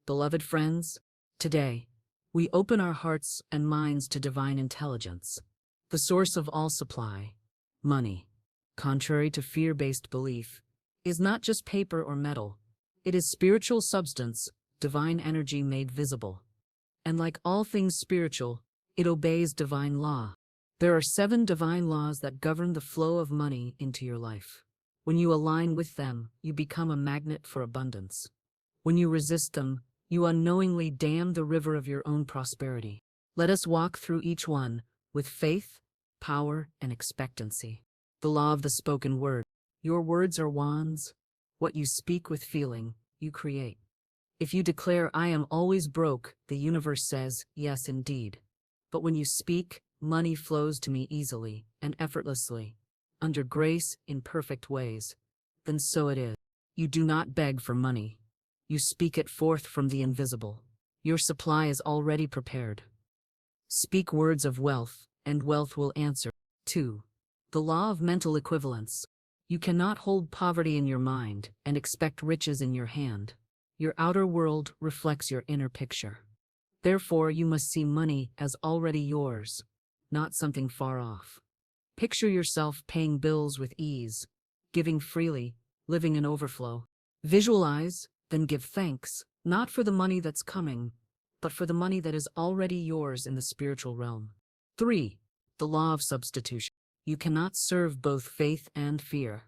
Beloved friends, today, we open our hearts and minds to divine intelligence, the source of all supply. Money, contrary to fear-based belief, is not just paper or metal. It is spiritual substance, divine energy made visible. And like all things spiritual, it obeys divine law. There are 7 divine laws that govern the flow of money into your life. When you align with them, you become a magnet for abundance. When you resist them, you unknowingly dam the river of your own prosperity. Let us walk through each one with faith, power, and expectancy. The law of the spoken word. Your words are wands. What you speak with feeling, you create. If you declare, "I am always broke," the universe says, "Yes, indeed." But when you speak, "Money flows to me easily and effortlessly, under grace in perfect ways," then so it is. You do not beg for money. You speak it forth from the invisible. Your supply is already prepared. Speak words of wealth, and wealth will answer. 2. The law of mental equivalence. You cannot hold poverty in your mind and expect riches in your hand. Your outer world reflects your inner picture. Therefore, you must see money as already yours, not something far off. Picture yourself paying bills with ease, giving freely, living in overflow. Visualize, then give thanks, not for the money that's coming, but for the money that is already yours in the spiritual realm. 3. The law of substitution. You cannot serve both faith and fear.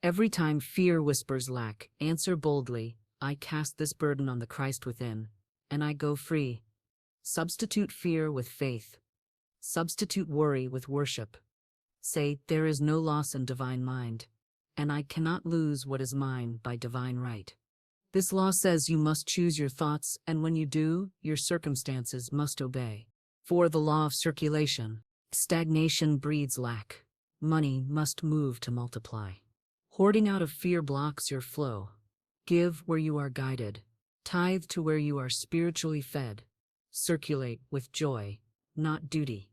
Every time fear whispers lack, answer boldly, "I cast this burden on the Christ within, and I go free." Substitute fear with faith. Substitute worry with worship. Say, "There is no loss in divine mind, and I cannot lose what is mine by divine right." This law says you must choose your thoughts, and when you do, your circumstances must obey. 4. The law of circulation. Stagnation breeds lack. Money must move to multiply. Hoarding out of fear blocks your flow. Give where you are guided. Tithe to where you are spiritually fed. Circulate with joy, not duty.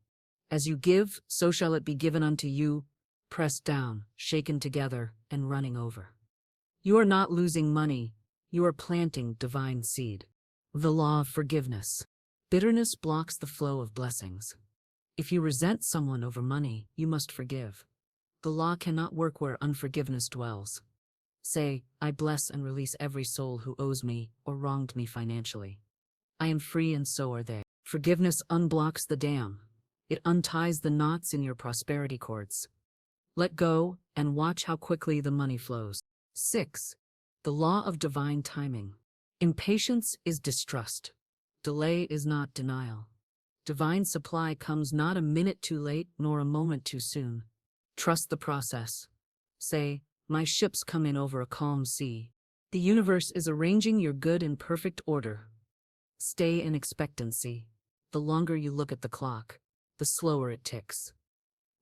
As you give, so shall it be given unto you, pressed down, shaken together, and running over. You are not losing money, you are planting divine seed. The law of forgiveness. Bitterness blocks the flow of blessings. If you resent someone over money, you must forgive. The law cannot work where unforgiveness dwells. Say, "I bless and release every soul who owes me or wronged me financially. I am free and so are they." Forgiveness unblocks the dam. It unties the knots in your prosperity cords. Let go and watch how quickly the money flows. 6. The law of divine timing. Impatience is distrust. Delay is not denial. Divine supply comes not a minute too late nor a moment too soon. Trust the process. Say, "My ships come in over a calm sea." The universe is arranging your good in perfect order. Stay in expectancy. The longer you look at the clock, the slower it ticks.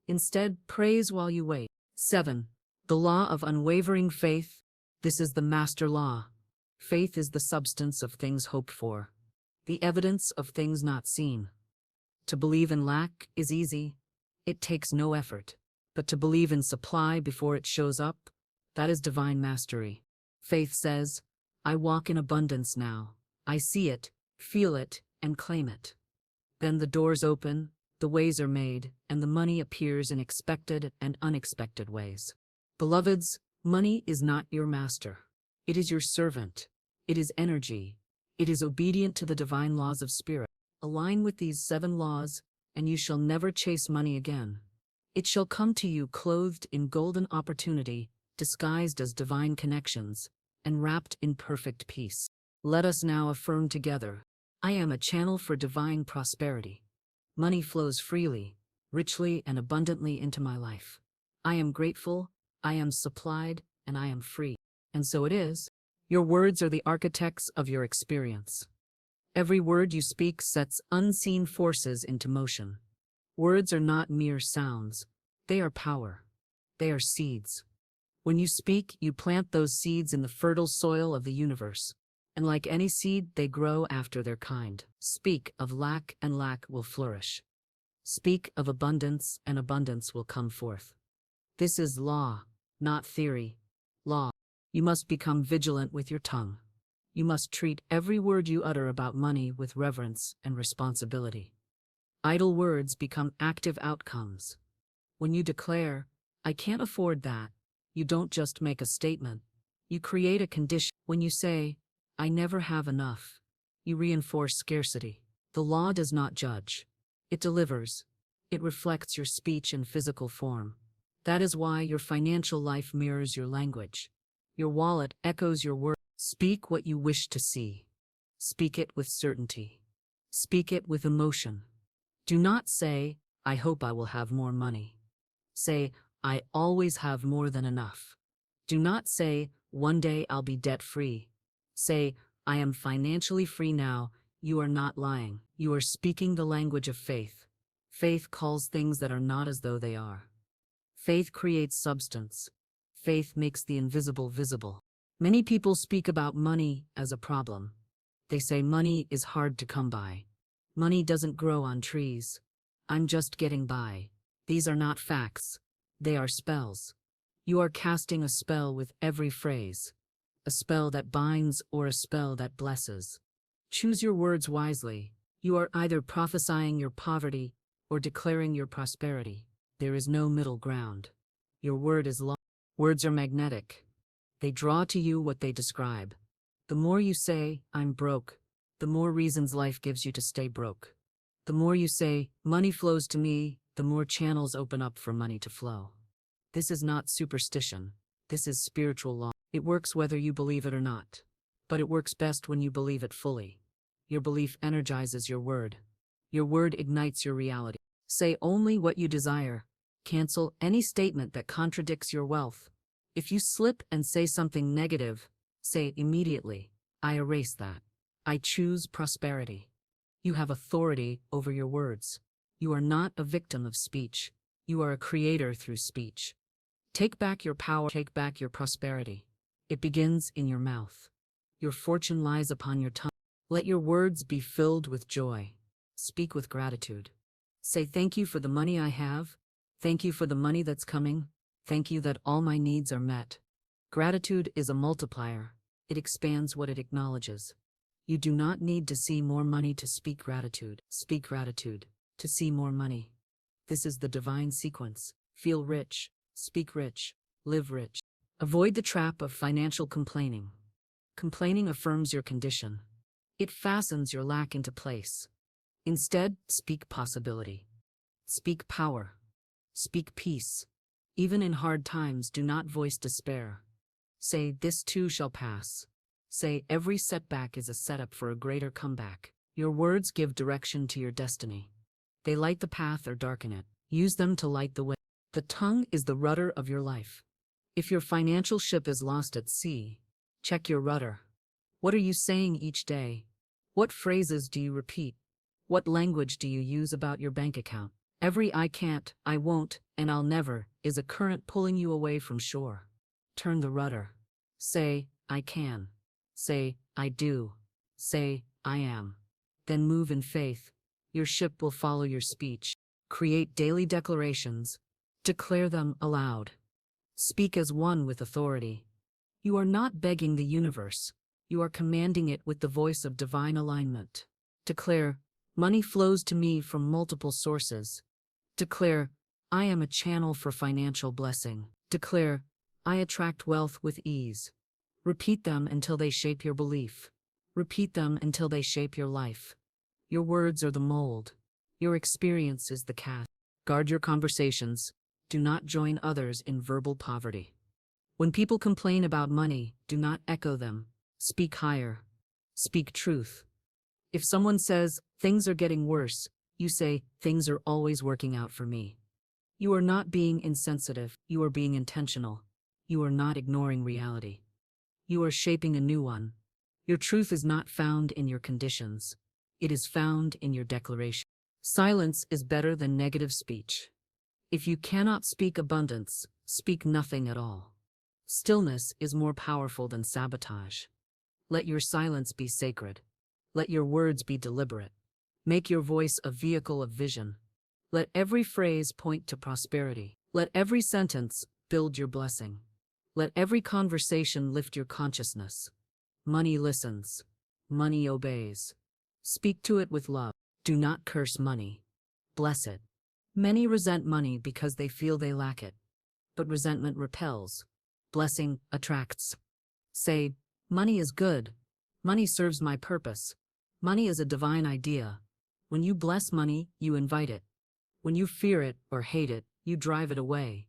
Instead, praise while you wait. 7. The law of unwavering faith. This is the master law. Faith is the substance of things hoped for, the evidence of things not seen. To believe in lack is easy. It takes no effort. But to believe in supply before it shows up, that is divine mastery. Faith says, "I walk in abundance now. I see it, feel it, and claim it." Then the doors open, the ways are made, and the money appears in expected and unexpected ways. Beloveds, money is not your master. It is your servant. It is energy. It is obedient to the divine laws of spirit. Align with these 7 laws, and you shall never chase money again. It shall come to you clothed in golden opportunity, disguised as divine connections, and wrapped in perfect peace. Let us now affirm together, "I am a channel for divine prosperity. Money flows freely, richly, and abundantly into my life. I am grateful, I am supplied, and I am free." And so it is. Your words are the architects of your experience. Every word you speak sets unseen forces into motion. Words are not mere sounds. They are power. They are seeds. When you speak, you plant those seeds in the fertile soil of the universe. And like any seed, they grow after their kind. Speak of lack, and lack will flourish. Speak of abundance, and abundance will come forth. This is law, not theory. Law. You must become vigilant with your tongue. You must treat every word you utter about money with reverence and responsibility. Idle words become active outcomes. When you declare, "I can't afford that," you don't just make a statement, you create a condition. When you say, "I never have enough," you reinforce scarcity. The law does not judge. It delivers. It reflects your speech in physical form. That is why your financial life mirrors your language. Your wallet echoes your words. Speak what you wish to see. Speak it with certainty. Speak it with emotion. Do not say, "I hope I will have more money." Say, "I always have more than enough." Do not say, "One day I'll be debt-free." Say, "I am financially free now." You are not lying. You are speaking the language of faith. Faith calls things that are not as though they are. Faith creates substance. Faith makes the invisible visible. Many people speak about money as a problem. They say money is hard to come by. Money doesn't grow on trees. I'm just getting by. These are not facts. They are spells. You are casting a spell with every phrase. A spell that binds or a spell that blesses. Choose your words wisely. You are either prophesying your poverty or declaring your prosperity. There is no middle ground. Your word is law. Words are magnetic. They draw to you what they describe. The more you say, "I'm broke," the more reasons life gives you to stay broke. The more you say, "Money flows to me," the more channels open up for money to flow. This is not superstition. This is spiritual law. It works whether you believe it or not. But it works best when you believe it fully. Your belief energizes your word. Your word ignites your reality. Say only what you desire. Cancel any statement that contradicts your wealth. If you slip and say something negative, say immediately, "I erase that. I choose prosperity." You have authority over your words. You are not a victim of speech. You are a creator through speech. Take back your power. Take back your prosperity. It begins in your mouth. Your fortune lies upon your tongue. Let your words be filled with joy. Speak with gratitude. Say, "Thank you for the money I have. Thank you for the money that's coming. Thank you that all my needs are met." Gratitude is a multiplier. It expands what it acknowledges. You do not need to see more money to speak gratitude. Speak gratitude to see more money. This is the divine sequence. Feel rich, speak rich, live rich. Avoid the trap of financial complaining. Complaining affirms your condition. It fastens your lack into place. Instead, speak possibility. Speak power. Speak peace. Even in hard times, do not voice despair. Say, "This too shall pass." Say, "Every setback is a setup for a greater comeback." Your words give direction to your destiny. They light the path or darken it. Use them to light the way. The tongue is the rudder of your life. If your financial ship is lost at sea, check your rudder. What are you saying each day? What phrases do you repeat? What language do you use about your bank account? Every "I can't," "I won't," and "I'll never" is a current pulling you away from shore. Turn the rudder. Say, "I can." Say, "I do." Say, "I am." Then move in faith. Your ship will follow your speech. Create daily declarations. Declare them aloud. Speak as one with authority. You are not begging the universe. You are commanding it with the voice of divine alignment. Declare, "Money flows to me from multiple sources." Declare, "I am a channel for financial blessing." Declare, "I attract wealth with ease." Repeat them until they shape your belief. Repeat them until they shape your life. Your words are the mold. Your experience is the cast. Guard your conversations. Do not join others in verbal poverty. When people complain about money, do not echo them. Speak higher. Speak truth. If someone says, "Things are getting worse," you say, "Things are always working out for me." You are not being insensitive. You are being intentional. You are not ignoring reality. You are shaping a new one. Your truth is not found in your conditions. It is found in your declaration. Silence is better than negative speech. If you cannot speak abundance, speak nothing at all. Stillness is more powerful than sabotage. Let your silence be sacred. Let your words be deliberate. Make your voice a vehicle of vision. Let every phrase point to prosperity. Let every sentence build your blessing. Let every conversation lift your consciousness. Money listens. Money obeys. Speak to it with love. Do not curse money. Bless it. Many resent money because they feel they lack it. But resentment repels. Blessing attracts. Say, money is good. Money serves my purpose. Money is a divine idea. When you bless money, you invite it. When you fear it or hate it, you drive it away.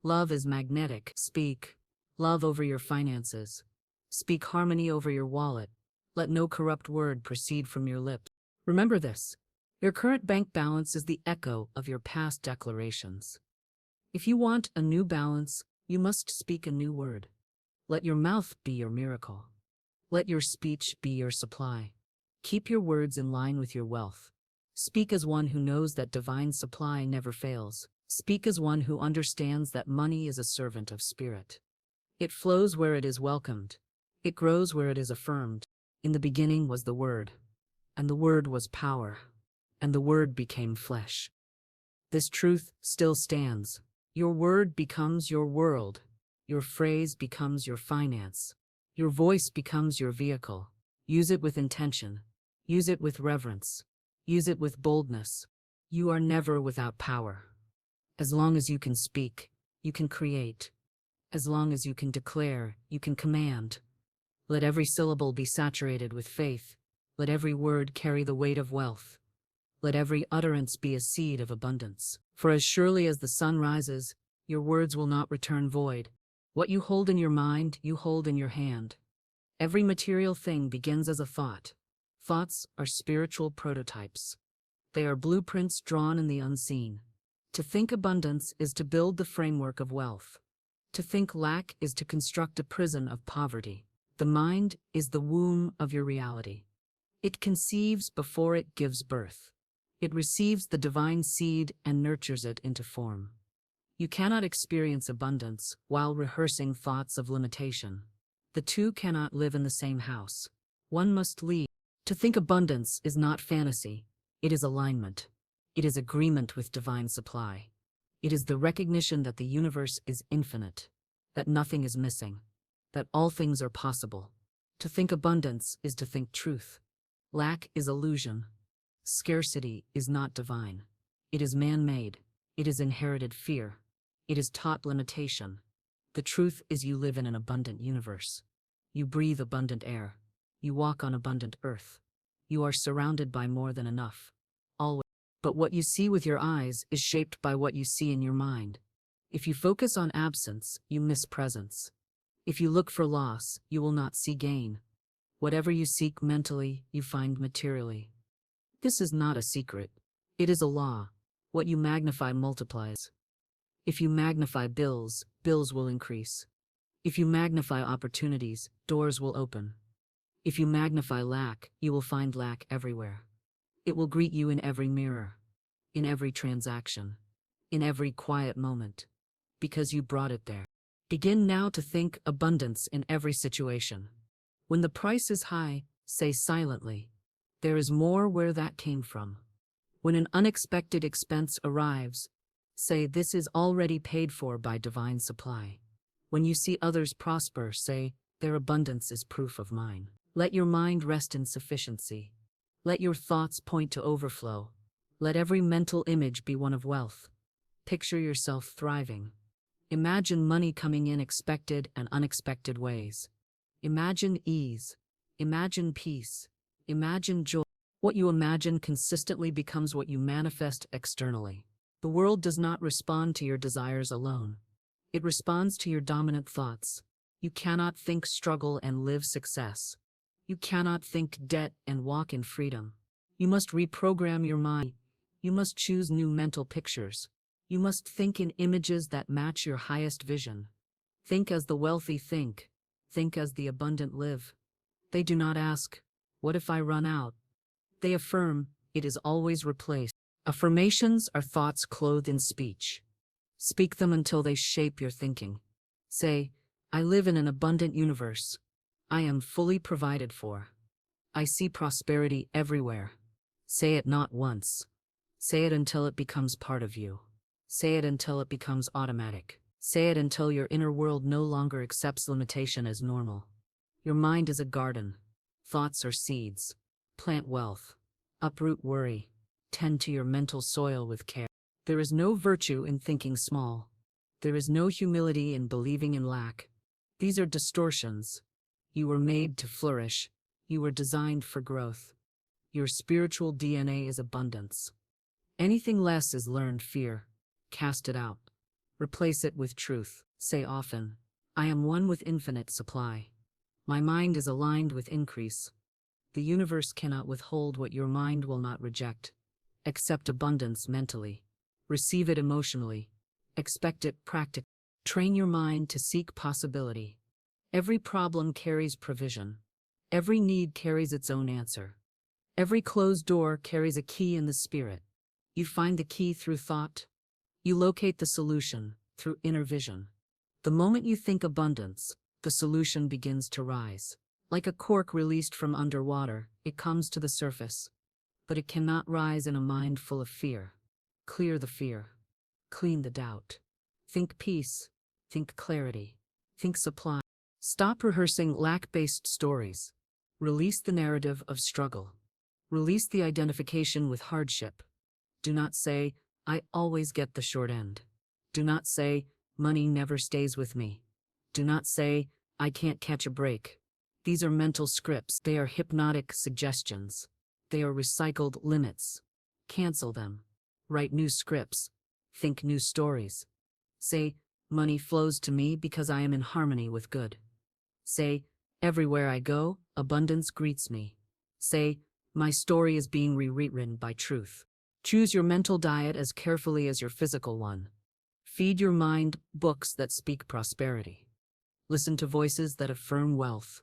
Love is magnetic. Speak love over your finances. Speak harmony over your wallet. Let no corrupt word proceed from your lips. Remember this. Your current bank balance is the echo of your past declarations. If you want a new balance, you must speak a new word. Let your mouth be your miracle. Let your speech be your supply. Keep your words in line with your wealth. Speak as one who knows that divine supply never fails. Speak as one who understands that money is a servant of spirit. It flows where it is welcomed. It grows where it is affirmed. In the beginning was the Word, and the Word was power, and the Word became flesh. This truth still stands. Your word becomes your world. Your phrase becomes your finance. Your voice becomes your vehicle. Use it with intention. Use it with reverence. Use it with boldness. You are never without power. As long as you can speak, you can create. As long as you can declare, you can command. Let every syllable be saturated with faith. Let every word carry the weight of wealth. Let every utterance be a seed of abundance. For as surely as the sun rises, your words will not return void. What you hold in your mind, you hold in your hand. Every material thing begins as a thought. Thoughts are spiritual prototypes. They are blueprints drawn in the unseen. To think abundance is to build the framework of wealth. To think lack is to construct a prison of poverty. The mind is the womb of your reality. It conceives before it gives birth. It receives the divine seed and nurtures it into form. You cannot experience abundance while rehearsing thoughts of limitation. The two cannot live in the same house. One must lead. To think abundance is not fantasy. It is alignment. It is agreement with divine supply. It is the recognition that the universe is infinite, that nothing is missing, that all things are possible. To think abundance is to think truth. Lack is illusion. Scarcity is not divine. It is man-made. It is inherited fear. It is taught limitation. The truth is you live in an abundant universe. You breathe abundant air. You walk on abundant earth. You are surrounded by more than enough. Always. But what you see with your eyes is shaped by what you see in your mind. If you focus on absence, you miss presence. If you look for loss, you will not see gain. Whatever you seek mentally, you find materially. This is not a secret. It is a law. What you magnify multiplies. If you magnify bills, bills will increase. If you magnify opportunities, doors will open. If you magnify lack, you will find lack everywhere. It will greet you in every mirror, in every transaction, in every quiet moment, because you brought it there. Begin now to think abundance in every situation. When the price is high, say silently, there is more where that came from. When an unexpected expense arrives, say this is already paid for by divine supply. When you see others prosper, say their abundance is proof of mine. Let your mind rest in sufficiency. Let your thoughts point to overflow. Let every mental image be one of wealth. Picture yourself thriving. Imagine money coming in expected and unexpected ways. Imagine ease. Imagine peace. Imagine joy. What you imagine consistently becomes what you manifest externally. The world does not respond to your desires alone. It responds to your dominant thoughts. You cannot think struggle and live success. You cannot think debt and walk in freedom. You must reprogram your mind. You must choose new mental pictures. You must think in images that match your highest vision. Think as the wealthy think. Think as the abundant live. They do not ask, what if I run out? They affirm, it is always replaced. Affirmations are thoughts clothed in speech. Speak them until they shape your thinking. Say, I live in an abundant universe. I am fully provided for. I see prosperity everywhere. Say it not once. Say it until it becomes part of you. Say it until it becomes automatic. Say it until your inner world no longer accepts limitation as normal. Your mind is a garden. Thoughts are seeds. Plant wealth. Uproot worry. Tend to your mental soil with care. There is no virtue in thinking small. There is no humility in believing in lack. These are distortions. You were made to flourish. You were designed for growth. Your spiritual DNA is abundance. Anything less is learned fear. Cast it out. Replace it with truth. Say often, I am one with infinite supply. My mind is aligned with increase. The universe cannot withhold what your mind will not reject. Accept abundance mentally. Receive it emotionally. Expect it practically. Train your mind to seek possibility. Every problem carries provision. Every need carries its own answer. Every closed door carries a key in the spirit. You find the key through thought. You locate the solution through inner vision. The moment you think abundance, the solution begins to rise. Like a cork released from underwater, it comes to the surface. But it cannot rise in a mind full of fear. Clear the fear. Clean the doubt. Think peace. Think clarity. Think supply. Stop rehearsing lack-based stories. Release the narrative of struggle. Release the identification with hardship. Do not say, I always get the short end. Do not say, money never stays with me. Do not say, I can't catch a break. These are mental scripts. They are hypnotic suggestions. They are recycled limits. Cancel them. Write new scripts. Think new stories. Say, money flows to me because I am in harmony with good. Say, everywhere I go, abundance greets me. Say, my story is being rewritten by truth. Choose your mental diet as carefully as your physical one. Feed your mind books that speak prosperity. Listen to voices that affirm wealth.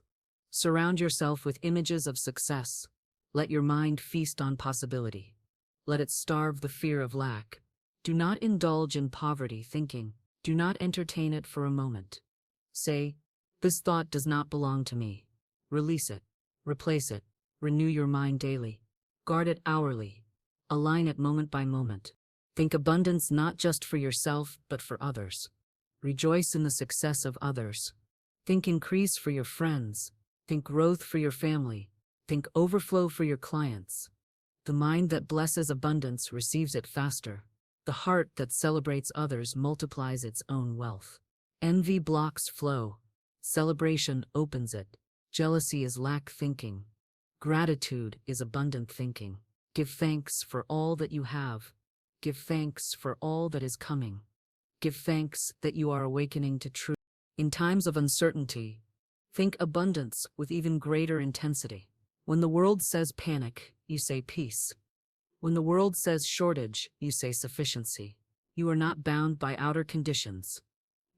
Surround yourself with images of success. Let your mind feast on possibility. Let it starve the fear of lack. Do not indulge in poverty thinking. Do not entertain it for a moment. Say, this thought does not belong to me. Release it. Replace it. Renew your mind daily. Guard it hourly. Align it moment by moment. Think abundance not just for yourself, but for others. Rejoice in the success of others. Think increase for your friends. Think growth for your family. Think overflow for your clients. The mind that blesses abundance receives it faster. The heart that celebrates others multiplies its own wealth. Envy blocks flow. Celebration opens it. Jealousy is lack thinking. Gratitude is abundant thinking. Give thanks for all that you have. Give thanks for all that is coming. Give thanks that you are awakening to truth. In times of uncertainty, think abundance with even greater intensity. When the world says panic, you say peace. When the world says shortage, you say sufficiency. You are not bound by outer conditions.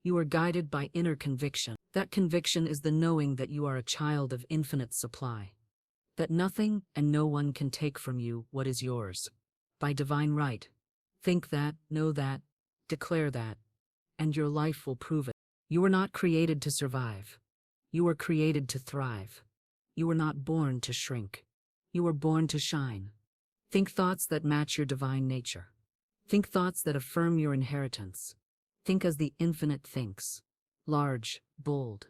You are guided by inner conviction. That conviction is the knowing that you are a child of infinite supply. That nothing and no one can take from you what is yours. By divine right. Think that, know that, declare that, and your life will prove it. You were not created to survive. You were created to thrive. You were not born to shrink. You were born to shine. Think thoughts that match your divine nature. Think thoughts that affirm your inheritance. Think as the infinite thinks. Large, bold,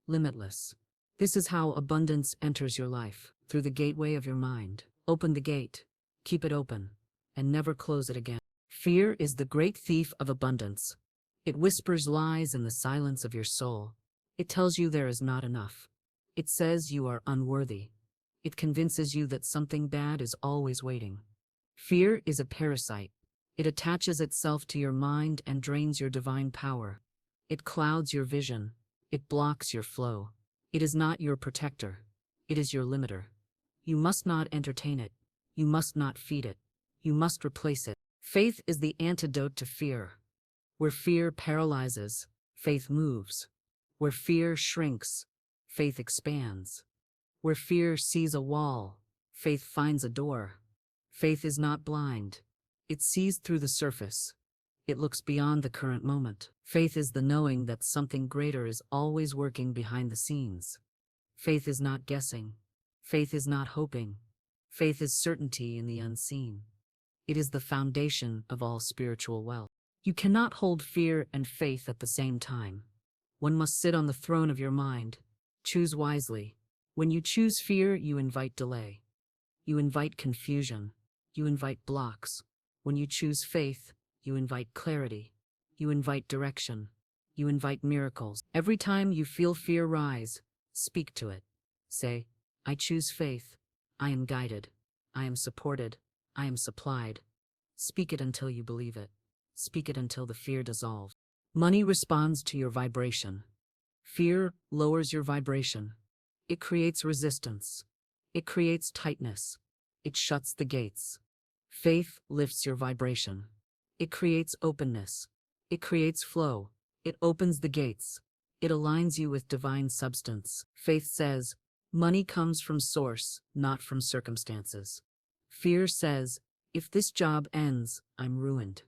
limitless. This is how abundance enters your life, through the gateway of your mind. Open the gate, keep it open, and never close it again. Fear is the great thief of abundance. It whispers lies in the silence of your soul. It tells you there is not enough. It says you are unworthy. It convinces you that something bad is always waiting. Fear is a parasite. It attaches itself to your mind and drains your divine power. It clouds your vision. It blocks your flow. It is not your protector. It is your limiter. You must not entertain it. You must not feed it. You must replace it. Faith is the antidote to fear. Where fear paralyzes, faith moves. Where fear shrinks, faith expands. Where fear sees a wall, faith finds a door. Faith is not blind. It sees through the surface. It looks beyond the current moment. Faith is the knowing that something greater is always working behind the scenes. Faith is not guessing. Faith is not hoping. Faith is certainty in the unseen. It is the foundation of all spiritual wealth. You cannot hold fear and faith at the same time. One must sit on the throne of your mind. Choose wisely. When you choose fear, you invite delay. You invite confusion. You invite blocks. When you choose faith, you invite clarity. You invite direction. You invite miracles. Every time you feel fear rise, speak to it. Say, I choose faith. I am guided. I am supported. I am supplied. Speak it until you believe it. Speak it until the fear dissolves. Money responds to your vibration. Fear lowers your vibration. It creates resistance. It creates tightness. It shuts the gates. Faith lifts your vibration. It creates openness. It creates flow. It opens the gates. It aligns you with divine substance. Faith says, money comes from source, not from circumstances. Fear says, if this job ends, I'm ruined.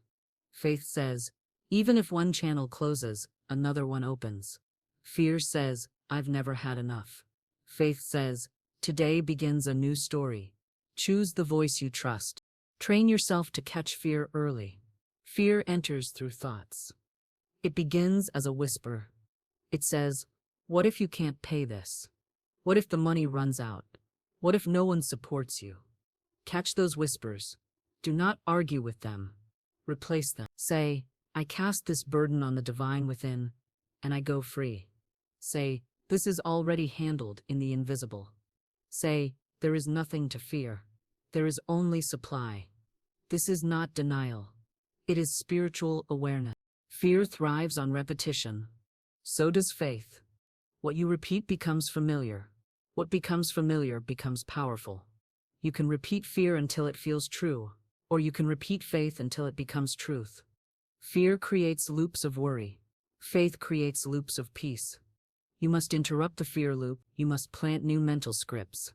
Faith says, even if one channel closes, another one opens. Fear says, I've never had enough. Faith says, today begins a new story. Choose the voice you trust. Train yourself to catch fear early. Fear enters through thoughts. It begins as a whisper. It says, what if you can't pay this? What if the money runs out? What if no one supports you? Catch those whispers. Do not argue with them. Replace them. Say, I cast this burden on the divine within, and I go free. Say, this is already handled in the invisible. Say, there is nothing to fear. There is only supply. This is not denial. It is spiritual awareness. Fear thrives on repetition. So does faith. What you repeat becomes familiar. What becomes familiar becomes powerful. You can repeat fear until it feels true, or you can repeat faith until it becomes truth. Fear creates loops of worry. Faith creates loops of peace. You must interrupt the fear loop. You must plant new mental scripts.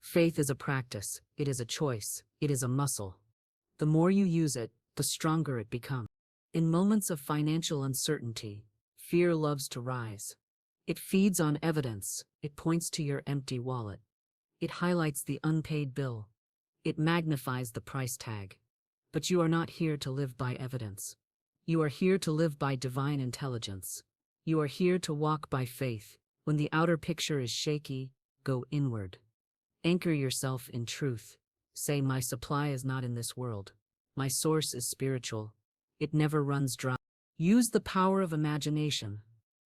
Faith is a practice. It is a choice. It is a muscle. The more you use it, the stronger it becomes. In moments of financial uncertainty, fear loves to rise. It feeds on evidence. It points to your empty wallet. It highlights the unpaid bill. It magnifies the price tag. But you are not here to live by evidence. You are here to live by divine intelligence. You are here to walk by faith. When the outer picture is shaky, go inward. Anchor yourself in truth. Say, my supply is not in this world. My source is spiritual. It never runs dry. Use the power of imagination.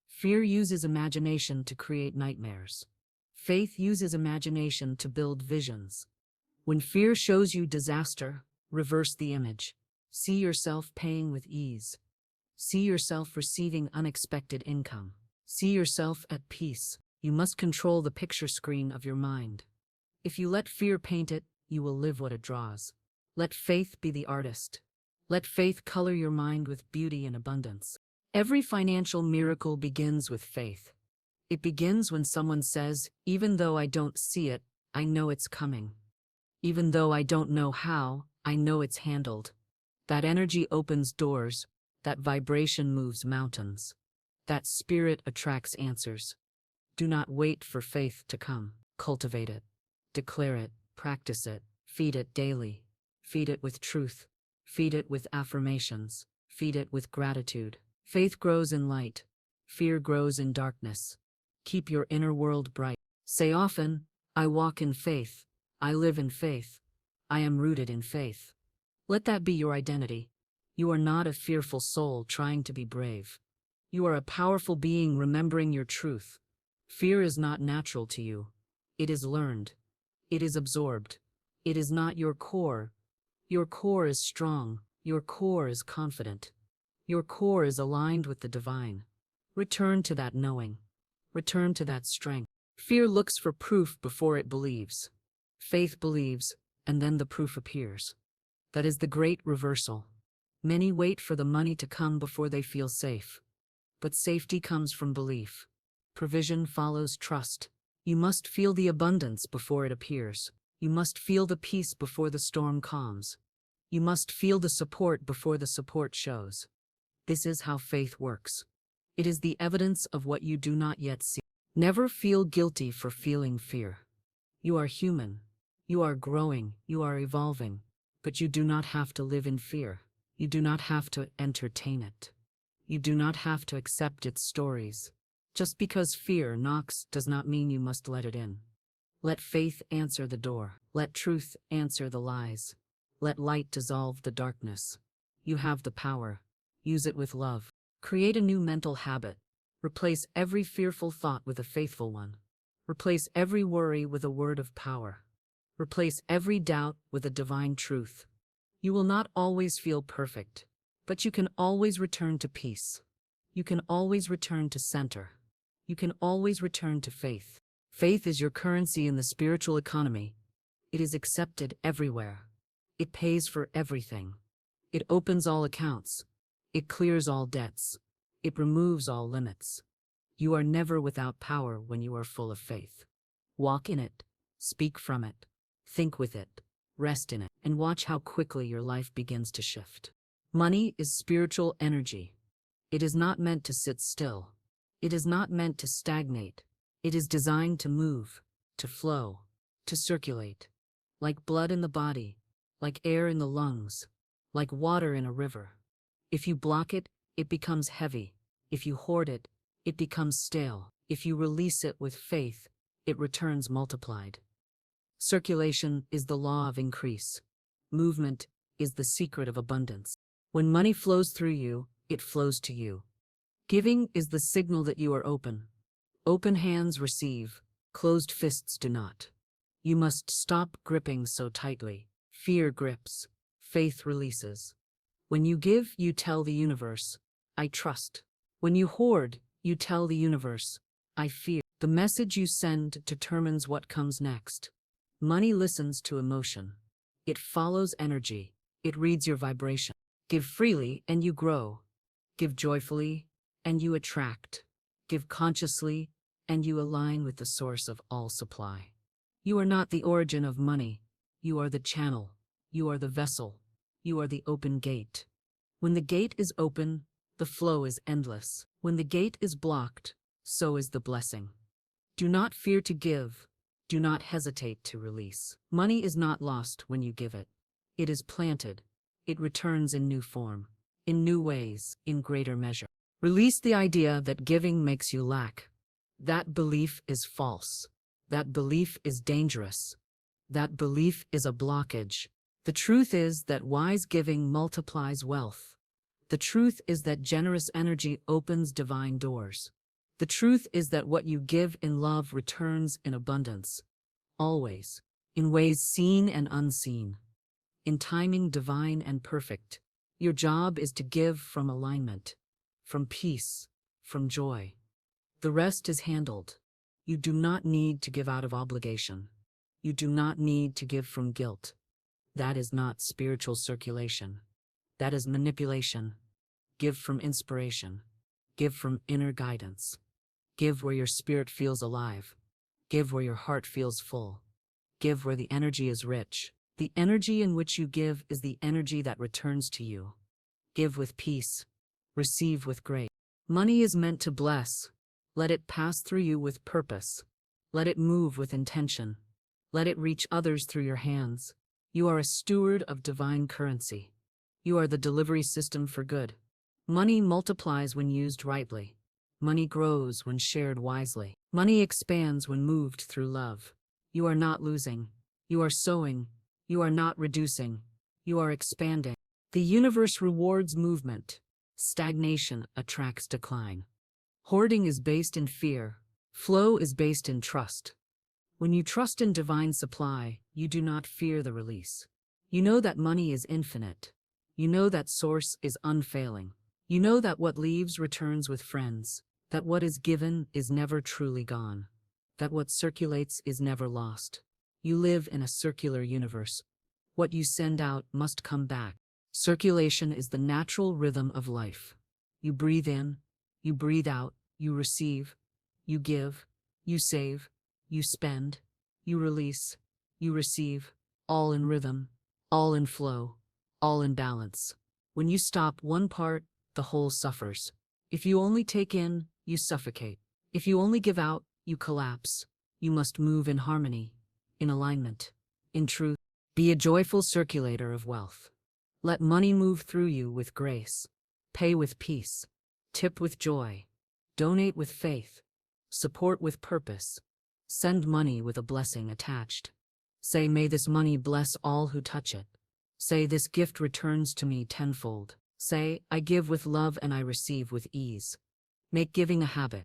Fear uses imagination to create nightmares. Faith uses imagination to build visions. When fear shows you disaster, reverse the image. See yourself paying with ease. See yourself receiving unexpected income. See yourself at peace. You must control the picture screen of your mind. If you let fear paint it, you will live what it draws. Let faith be the artist. Let faith color your mind with beauty and abundance. Every financial miracle begins with faith. It begins when someone says, even though I don't see it, I know it's coming. Even though I don't know how, I know it's handled. That energy opens doors. That vibration moves mountains. That spirit attracts answers. Do not wait for faith to come. Cultivate it. Declare it. Practice it. Feed it daily. Feed it with truth. Feed it with affirmations. Feed it with gratitude. Faith grows in light. Fear grows in darkness. Keep your inner world bright. Say often, I walk in faith. I live in faith. I am rooted in faith. Let that be your identity. You are not a fearful soul trying to be brave. You are a powerful being remembering your truth. Fear is not natural to you. It is learned. It is absorbed. It is not your core. Your core is strong. Your core is confident. Your core is aligned with the divine. Return to that knowing. Return to that strength. Fear looks for proof before it believes. Faith believes, and then the proof appears. That is the great reversal. Many wait for the money to come before they feel safe. But safety comes from belief. Provision follows trust. You must feel the abundance before it appears. You must feel the peace before the storm calms. You must feel the support before the support shows. This is how faith works. It is the evidence of what you do not yet see. Never feel guilty for feeling fear. You are human. You are growing. You are evolving. But you do not have to live in fear. You do not have to entertain it. You do not have to accept its stories. Just because fear knocks does not mean you must let it in. Let faith answer the door. Let truth answer the lies. Let light dissolve the darkness. You have the power. Use it with love. Create a new mental habit. Replace every fearful thought with a faithful one. Replace every worry with a word of power. Replace every doubt with a divine truth. You will not always feel perfect, but you can always return to peace. You can always return to center. You can always return to faith. Faith is your currency in the spiritual economy. It is accepted everywhere. It pays for everything. It opens all accounts. It clears all debts. It removes all limits. You are never without power when you are full of faith. Walk in it, speak from it, think with it, rest in it, and watch how quickly your life begins to shift. Money is spiritual energy. It is not meant to sit still. It is not meant to stagnate. It is designed to move, to flow, to circulate. Like blood in the body, like air in the lungs, like water in a river. If you block it, it becomes heavy. If you hoard it, it becomes stale. If you release it with faith, it returns multiplied. Circulation is the law of increase. Movement is the secret of abundance. When money flows through you, it flows to you. Giving is the signal that you are open. Open hands receive, closed fists do not. You must stop gripping so tightly. Fear grips, faith releases. When you give, you tell the universe, I trust. When you hoard, you tell the universe, I fear. The message you send determines what comes next. Money listens to emotion. It follows energy. It reads your vibration. Give freely and you grow. Give joyfully and you attract. Give consciously and you align with the source of all supply. You are not the origin of money. You are the channel. You are the vessel. You are the open gate. When the gate is open, the flow is endless. When the gate is blocked, so is the blessing. Do not fear to give. Do not hesitate to release. Money is not lost when you give it. It is planted. It returns in new form, in new ways, in greater measure. Release the idea that giving makes you lack. That belief is false. That belief is dangerous. That belief is a blockage. The truth is that wise giving multiplies wealth. The truth is that generous energy opens divine doors. The truth is that what you give in love returns in abundance. Always. In ways seen and unseen. In timing divine and perfect. Your job is to give from alignment, from peace, from joy. The rest is handled. You do not need to give out of obligation. You do not need to give from guilt. That is not spiritual circulation. That is manipulation. Give from inspiration. Give from inner guidance. Give where your spirit feels alive. Give where your heart feels full. Give where the energy is rich. The energy in which you give is the energy that returns to you. Give with peace. Receive with grace. Money is meant to bless. Let it pass through you with purpose. Let it move with intention. Let it reach others through your hands. You are a steward of divine currency. You are the delivery system for good. Money multiplies when used rightly. Money grows when shared wisely. Money expands when moved through love. You are not losing. You are sowing. You are not reducing. You are expanding. The universe rewards movement. Stagnation attracts decline. Hoarding is based in fear. Flow is based in trust. When you trust in divine supply, you do not fear the release. You know that money is infinite. You know that source is unfailing. You know that what leaves returns with friends. That what is given is never truly gone. That what circulates is never lost. You live in a circular universe. What you send out must come back. Circulation is the natural rhythm of life. You breathe in, you breathe out, you receive, you give, you save, you spend, you release, you receive, all in rhythm, all in flow, all in balance. When you stop one part, the whole suffers. If you only take in, you suffocate. If you only give out, you collapse. You must move in harmony, in alignment, in truth. Be a joyful circulator of wealth. Let money move through you with grace. Pay with peace. Tip with joy. Donate with faith. Support with purpose. Send money with a blessing attached. Say, may this money bless all who touch it. Say, this gift returns to me tenfold. Say, I give with love and I receive with ease. Make giving a habit.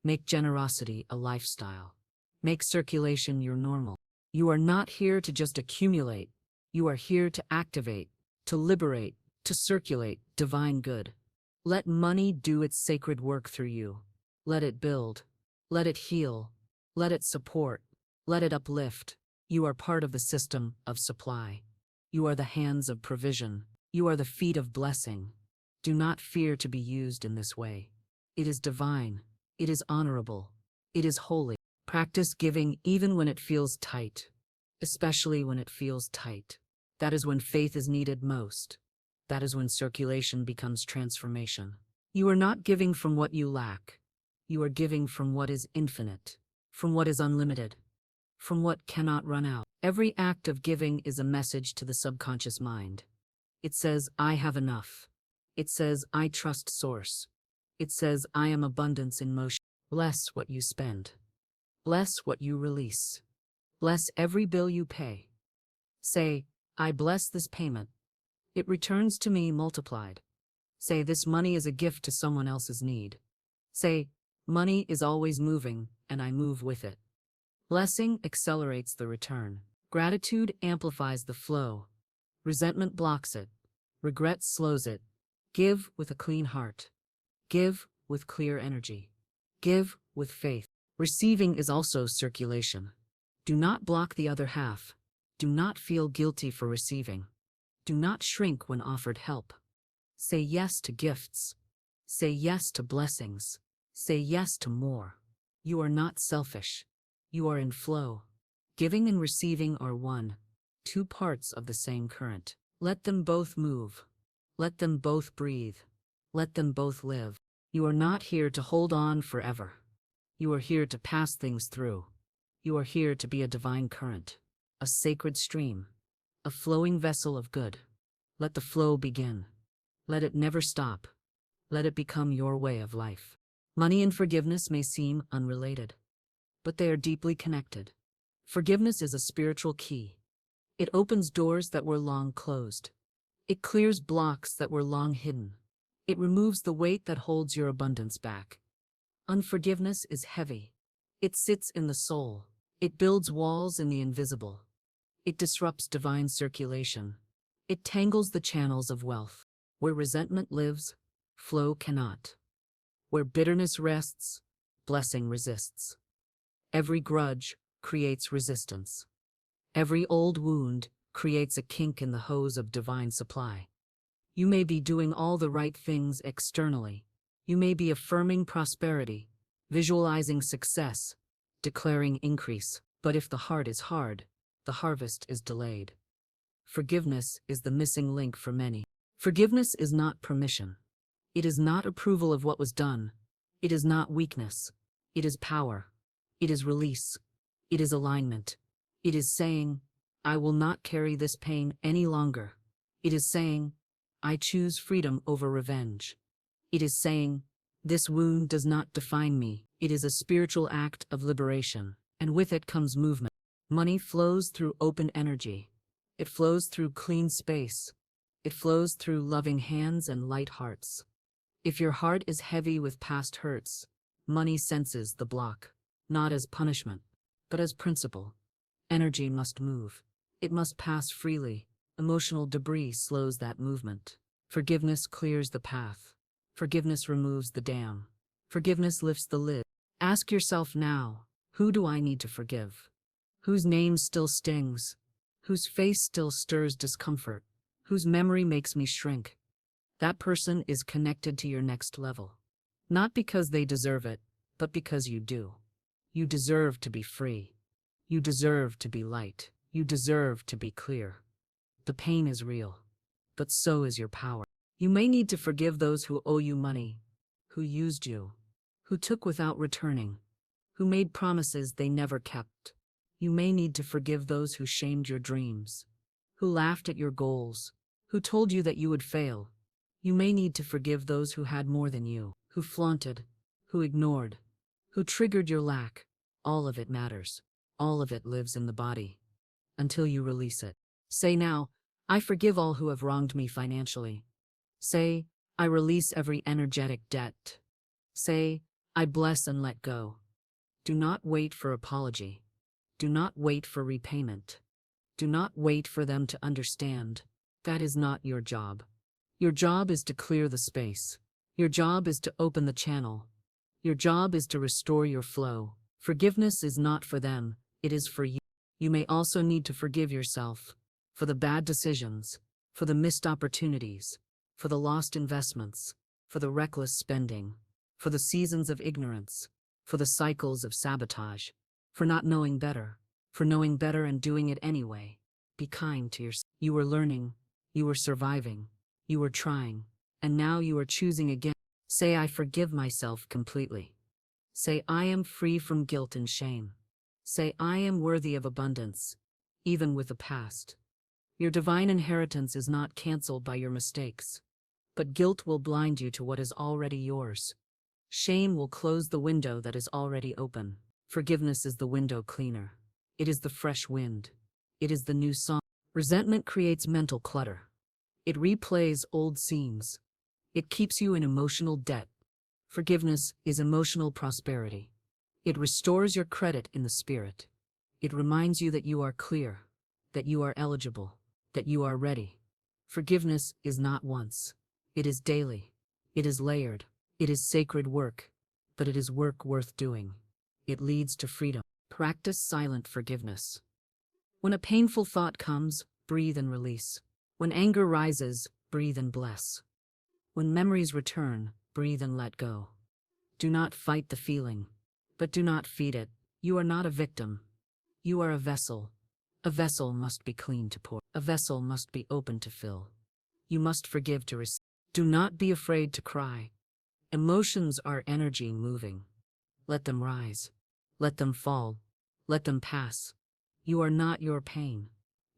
Make generosity a lifestyle. Make circulation your normal. You are not here to just accumulate. You are here to activate, to liberate, to circulate divine good. Let money do its sacred work through you. Let it build. Let it heal. Let it support. Let it uplift. You are part of the system of supply. You are the hands of provision. You are the feet of blessing. Do not fear to be used in this way. It is divine. It is honorable. It is holy. Practice giving even when it feels tight, especially when it feels tight. That is when faith is needed most. That is when circulation becomes transformation. You are not giving from what you lack. You are giving from what is infinite, from what is unlimited, from what cannot run out. Every act of giving is a message to the subconscious mind. It says, I have enough. It says, I trust Source. It says, I am abundance in motion. Bless what you spend. Bless what you release. Bless every bill you pay. Say, I bless this payment. It returns to me multiplied. Say, this money is a gift to someone else's need. Say, money is always moving, and I move with it. Blessing accelerates the return. Gratitude amplifies the flow. Resentment blocks it. Regret slows it. Give with a clean heart. Give with clear energy. Give with faith. Receiving is also circulation. Do not block the other half. Do not feel guilty for receiving. Do not shrink when offered help. Say yes to gifts. Say yes to blessings. Say yes to more. You are not selfish. You are in flow. Giving and receiving are one, two parts of the same current. Let them both move. Let them both breathe. Let them both live. You are not here to hold on forever. You are here to pass things through. You are here to be a divine current, a sacred stream, a flowing vessel of good. Let the flow begin. Let it never stop. Let it become your way of life. Money and forgiveness may seem unrelated, but they are deeply connected. Forgiveness is a spiritual key. It opens doors that were long closed. It clears blocks that were long hidden. It removes the weight that holds your abundance back. Unforgiveness is heavy. It sits in the soul. It builds walls in the invisible. It disrupts divine circulation. It tangles the channels of wealth. Where resentment lives, flow cannot. Where bitterness rests, blessing resists. Every grudge creates resistance. Every old wound creates a kink in the hose of divine supply. You may be doing all the right things externally. You may be affirming prosperity, visualizing success, declaring increase. But if the heart is hard, the harvest is delayed. Forgiveness is the missing link for many. Forgiveness is not permission. It is not approval of what was done. It is not weakness. It is power. It is release. It is alignment. It is saying, I will not carry this pain any longer. It is saying, I choose freedom over revenge. It is saying, this wound does not define me. It is a spiritual act of liberation, and with it comes movement. Money flows through open energy. It flows through clean space. It flows through loving hands and light hearts. If your heart is heavy with past hurts, money senses the block, not as punishment, but as principle. Energy must move. It must pass freely. Emotional debris slows that movement. Forgiveness clears the path. Forgiveness removes the dam. Forgiveness lifts the lid. Ask yourself now, who do I need to forgive? Whose name still stings? Whose face still stirs discomfort? Whose memory makes me shrink? That person is connected to your next level. Not because they deserve it, but because you do. You deserve to be free. You deserve to be light. You deserve to be clear. The pain is real, but so is your power. You may need to forgive those who owe you money, who used you, who took without returning, who made promises they never kept. You may need to forgive those who shamed your dreams, who laughed at your goals, who told you that you would fail. You may need to forgive those who had more than you, who flaunted, who ignored, who triggered your lack. All of it matters. All of it lives in the body. Until you release it. Say now, I forgive all who have wronged me financially. Say, I release every energetic debt. Say, I bless and let go. Do not wait for apology. Do not wait for repayment. Do not wait for them to understand. That is not your job. Your job is to clear the space. Your job is to open the channel. Your job is to restore your flow. Forgiveness is not for them, it is for you. You may also need to forgive yourself for the bad decisions, for the missed opportunities, for the lost investments, for the reckless spending, for the seasons of ignorance, for the cycles of sabotage, for not knowing better, for knowing better and doing it anyway. Be kind to yourself. You were learning, you were surviving, you were trying, and now you are choosing again. Say, I forgive myself completely. Say, I am free from guilt and shame. Say, I am worthy of abundance, even with the past. Your divine inheritance is not canceled by your mistakes, but guilt will blind you to what is already yours. Shame will close the window that is already open. Forgiveness is the window cleaner. It is the fresh wind. It is the new song. Resentment creates mental clutter. It replays old scenes. It keeps you in emotional debt. Forgiveness is emotional prosperity. It restores your credit in the spirit. It reminds you that you are clear, that you are eligible, that you are ready. Forgiveness is not once. It is daily. It is layered. It is sacred work, but it is work worth doing. It leads to freedom. Practice silent forgiveness. When a painful thought comes, breathe and release. When anger rises, breathe and bless. When memories return, breathe and let go. Do not fight the feeling, but do not feed it. You are not a victim. You are a vessel. A vessel must be clean to pour. A vessel must be open to fill. You must forgive to receive. Do not be afraid to cry. Emotions are energy moving. Let them rise. Let them fall. Let them pass. You are not your pain.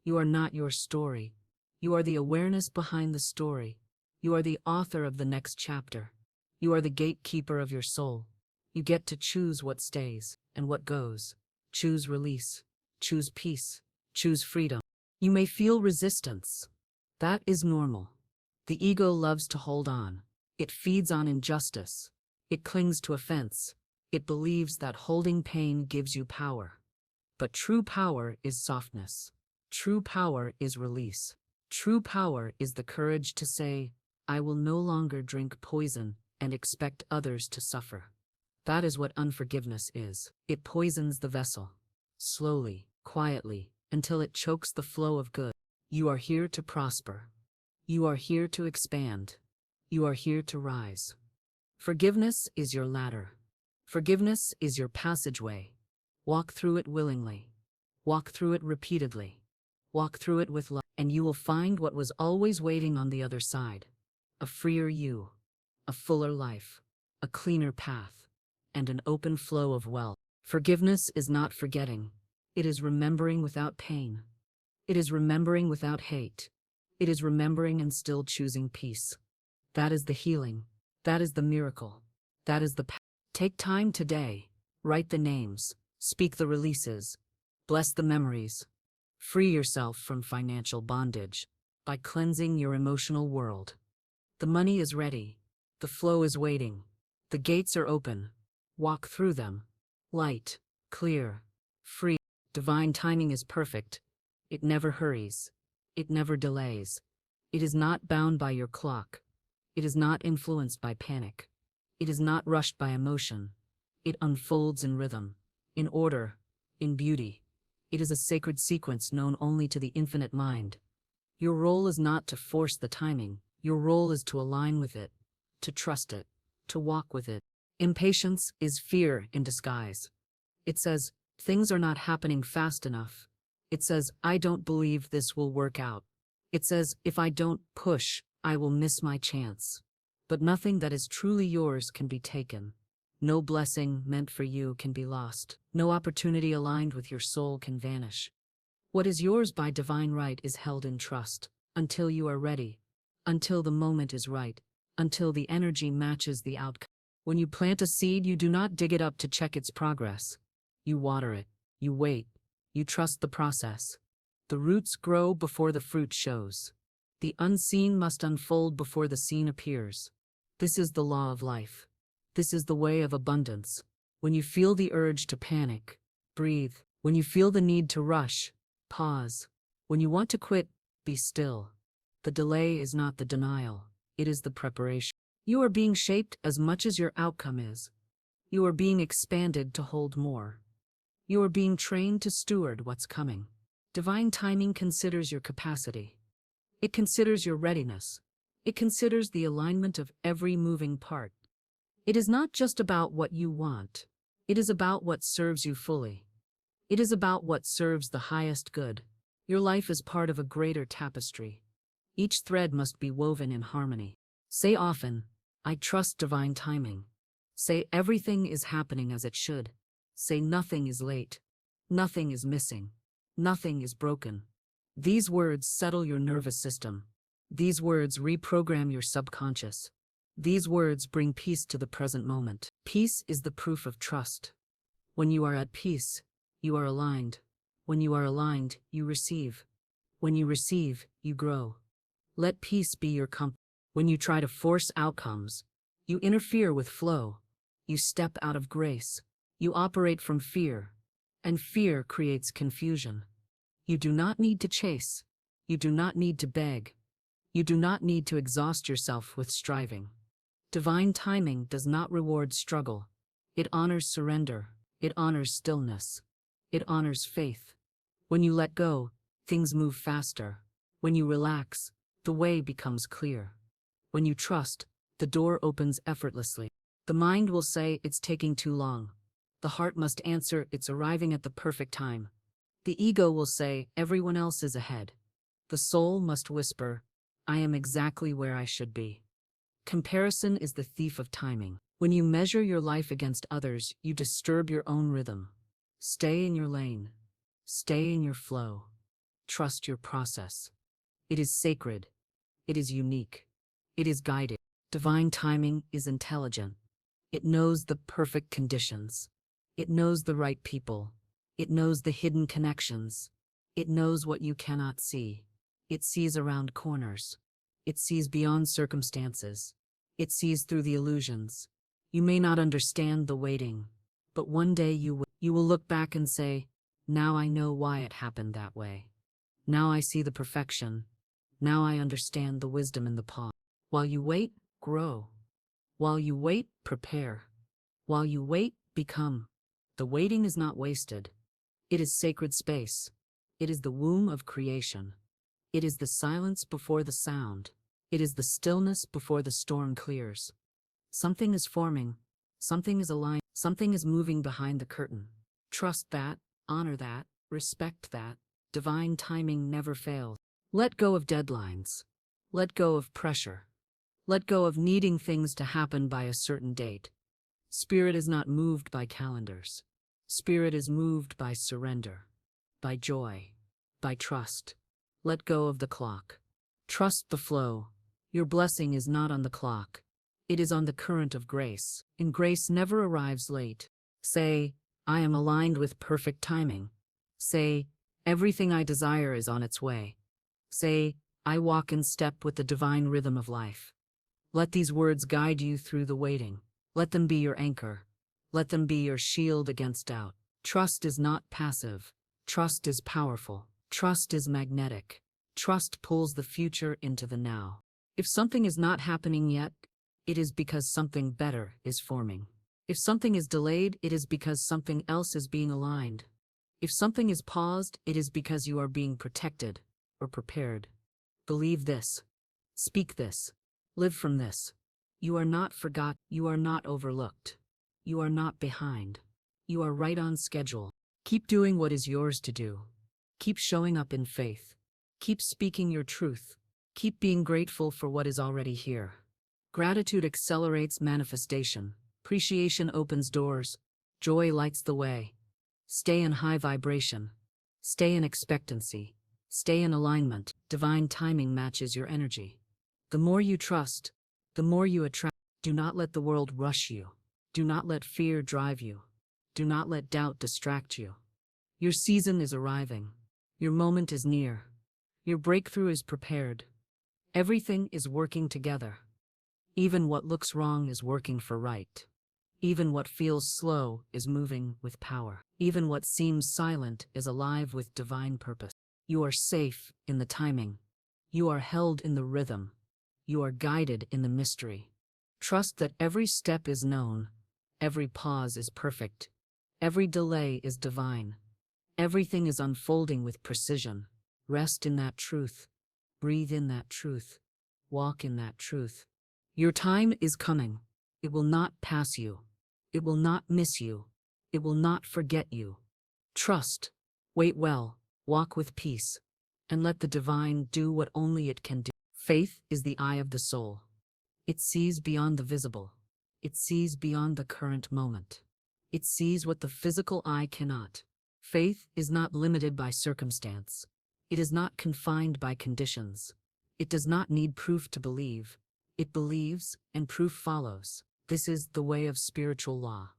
You are not your story. You are the awareness behind the story. You are the author of the next chapter. You are the gatekeeper of your soul. You get to choose what stays and what goes. Choose release. Choose peace. Choose freedom. You may feel resistance. That is normal. The ego loves to hold on. It feeds on injustice. It clings to offense. It believes that holding pain gives you power. But true power is softness. True power is release. True power is the courage to say, I will no longer drink poison and expect others to suffer. That is what unforgiveness is. It poisons the vessel. Slowly, quietly, until it chokes the flow of good. You are here to prosper. You are here to expand. You are here to rise. Forgiveness is your ladder. Forgiveness is your passageway. Walk through it willingly. Walk through it repeatedly. Walk through it with love, and you will find what was always waiting on the other side. A freer you, a fuller life, a cleaner path, and an open flow of wealth. Forgiveness is not forgetting. It is remembering without pain. It is remembering without hate. It is remembering and still choosing peace. That is the healing. That is the miracle. That is the path. Take time today. Write the names. Speak the releases. Bless the memories. Free yourself from financial bondage by cleansing your emotional world. The money is ready. The flow is waiting. The gates are open. Walk through them. Light, clear, free. Divine timing is perfect. It never hurries. It never delays. It is not bound by your clock. It is not influenced by panic. It is not rushed by emotion. It unfolds in rhythm, in order, in beauty. It is a sacred sequence known only to the infinite mind. Your role is not to force the timing. Your role is to align with it, to trust it, to walk with it. Impatience is fear in disguise. It says, things are not happening fast enough. It says, I don't believe this will work out. It says, if I don't push, I will miss my chance. But nothing that is truly yours can be taken. No blessing meant for you can be lost. No opportunity aligned with your soul can vanish. What is yours by divine right is held in trust, until you are ready, until the moment is right, until the energy matches the outcome. When you plant a seed, you do not dig it up to check its progress. You water it, you wait, you trust the process. The roots grow before the fruit shows. The unseen must unfold before the seen appears. This is the law of life. This is the way of abundance. When you feel the urge to panic, breathe. When you feel the need to rush, pause. When you want to quit, be still. The delay is not the denial, it is the preparation. You are being shaped as much as your outcome is. You are being expanded to hold more. You are being trained to steward what's coming. Divine timing considers your capacity. It considers your readiness. It considers the alignment of every moving part. It is not just about what you want. It is about what serves you fully. It is about what serves the highest good. Your life is part of a greater tapestry. Each thread must be woven in harmony. Say often, I trust divine timing. Say everything is happening as it should. Say nothing is late. Nothing is missing. Nothing is broken. These words settle your nervous system. These words reprogram your subconscious. These words bring peace to the present moment. Peace is the proof of trust. When you are at peace, you are aligned. When you are aligned, you receive. When you receive, you grow. Let peace be your compass. When you try to force outcomes, you interfere with flow. You step out of grace. You operate from fear. And fear creates confusion. You do not need to chase. You do not need to beg. You do not need to exhaust yourself with striving. Divine timing does not reward struggle. It honors surrender. It honors stillness. It honors faith. When you let go, things move faster. When you relax, the way becomes clear. When you trust, the door opens effortlessly. The mind will say it's taking too long. The heart must answer it's arriving at the perfect time. The ego will say everyone else is ahead. The soul must whisper, I am exactly where I should be. Comparison is the thief of timing. When you measure your life against others, you disturb your own rhythm. Stay in your lane. Stay in your flow. Trust your process. It is sacred. It is unique. It is guided. Divine timing is intelligent. It knows the perfect conditions. It knows the right people. It knows the hidden connections. It knows what you cannot see. It sees around corners. It sees beyond circumstances. It sees through the illusions. You may not understand the waiting, but one day you will look back and say, now I know why it happened that way. Now I see the perfection. Now I understand the wisdom in the pause. While you wait, grow. While you wait, prepare. While you wait, become. The waiting is not wasted. It is sacred space. It is the womb of creation. It is the silence before the sound. It is the stillness before the storm clears. Something is forming. Something is aligned. Something is moving behind the curtain. Trust that, honor that, respect that. Divine timing never fails. Let go of deadlines. Let go of pressure. Let go of needing things to happen by a certain date. Spirit is not moved by calendars. Spirit is moved by surrender, by joy, by trust. Let go of the clock. Trust the flow. Your blessing is not on the clock. It is on the current of grace. And grace never arrives late. Say, I am aligned with perfect timing. Say, everything I desire is on its way. Say, I walk in step with the divine rhythm of life. Let these words guide you through the waiting. Let them be your anchor. Let them be your shield against doubt. Trust is not passive. Trust is powerful. Trust is magnetic. Trust pulls the future into the now. If something is not happening yet, it is because something better is forming. If something is delayed, it is because something else is being aligned. If something is paused, it is because you are being protected or prepared. Believe this. Speak this. Live from this. You are not forgotten. You are not overlooked. You are not behind. You are right on schedule. Keep doing what is yours to do. Keep showing up in faith. Keep speaking your truth. Keep being grateful for what is already here. Gratitude accelerates manifestation. Appreciation opens doors. Joy lights the way. Stay in high vibration. Stay in expectancy. Stay in alignment. Divine timing matches your energy. The more you trust, the more you attract. Do not let the world rush you. Do not let fear drive you. Do not let doubt distract you. Your season is arriving. Your moment is near. Your breakthrough is prepared. Everything is working together. Even what looks wrong is working for right. Even what feels slow is moving with power. Even what seems silent is alive with divine purpose. You are safe in the timing. You are held in the rhythm. You are guided in the mystery. Trust that every step is known. Every pause is perfect. Every delay is divine. Everything is unfolding with precision. Rest in that truth. Breathe in that truth. Walk in that truth. Your time is coming. It will not pass you. It will not miss you. It will not forget you. Trust. Wait well. Walk with peace. And let the divine do what only it can do. Faith is the eye of the soul. It sees beyond the visible. It sees beyond the current moment. It sees what the physical eye cannot. Faith is not limited by circumstance. It is not confined by conditions. It does not need proof to believe. It believes, and proof follows. This is the way of spiritual law.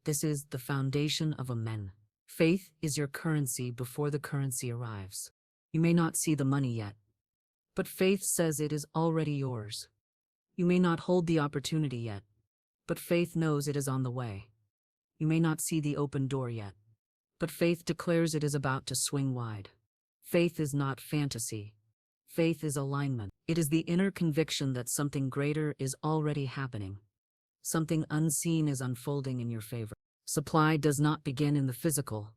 This is the foundation of Amen. Faith is your currency before the currency arrives. You may not see the money yet, but faith says it is already yours. You may not hold the opportunity yet, but faith knows it is on the way. You may not see the open door yet, but faith declares it is about to swing wide. Faith is not fantasy. Faith is alignment. It is the inner conviction that something greater is already happening. Something unseen is unfolding in your favor. Supply does not begin in the physical.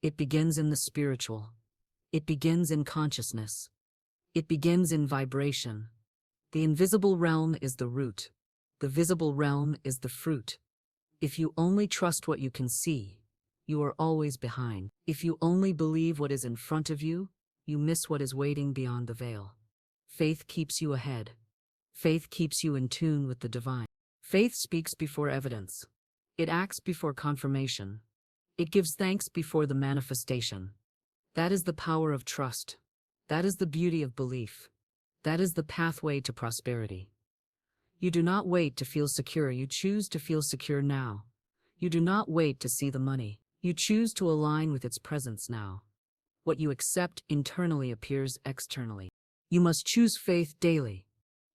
It begins in the spiritual. It begins in consciousness. It begins in vibration. The invisible realm is the root. The visible realm is the fruit. If you only trust what you can see, you are always behind. If you only believe what is in front of you, you miss what is waiting beyond the veil. Faith keeps you ahead. Faith keeps you in tune with the divine. Faith speaks before evidence. It acts before confirmation. It gives thanks before the manifestation. That is the power of trust. That is the beauty of belief. That is the pathway to prosperity. You do not wait to feel secure. You choose to feel secure now. You do not wait to see the money. You choose to align with its presence now. What you accept internally appears externally. You must choose faith daily.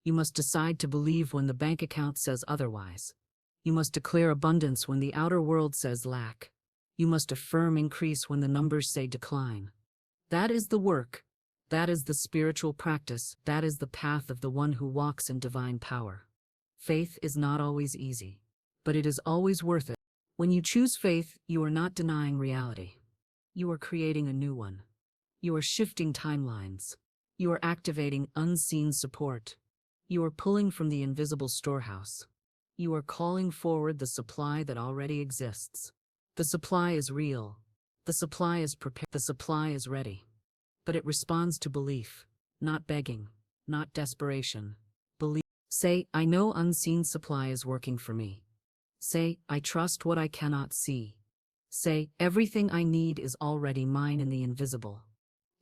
You must decide to believe when the bank account says otherwise. You must declare abundance when the outer world says lack. You must affirm increase when the numbers say decline. That is the work. That is the spiritual practice. That is the path of the one who walks in divine power. Faith is not always easy, but it is always worth it. When you choose faith, you are not denying reality. You are creating a new one. You are shifting timelines. You are activating unseen support. You are pulling from the invisible storehouse. You are calling forward the supply that already exists. The supply is real. The supply is prepared. The supply is ready. But it responds to belief, not begging, not desperation. Believe. Say, I know unseen supply is working for me. Say, I trust what I cannot see. Say, everything I need is already mine in the invisible.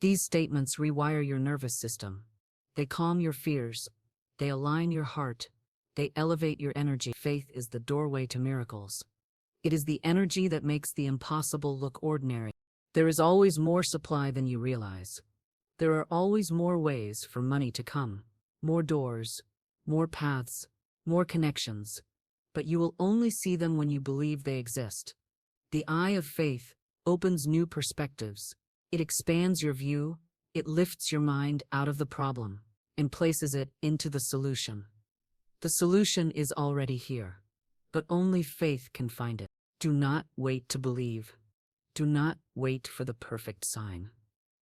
These statements rewire your nervous system. They calm your fears. They align your heart. They elevate your energy. Faith is the doorway to miracles. It is the energy that makes the impossible look ordinary. There is always more supply than you realize. There are always more ways for money to come, more doors, more paths, more connections. But you will only see them when you believe they exist. The eye of faith opens new perspectives. It expands your view. It lifts your mind out of the problem and places it into the solution. The solution is already here, but only faith can find it. Do not wait to believe. Do not wait for the perfect sign.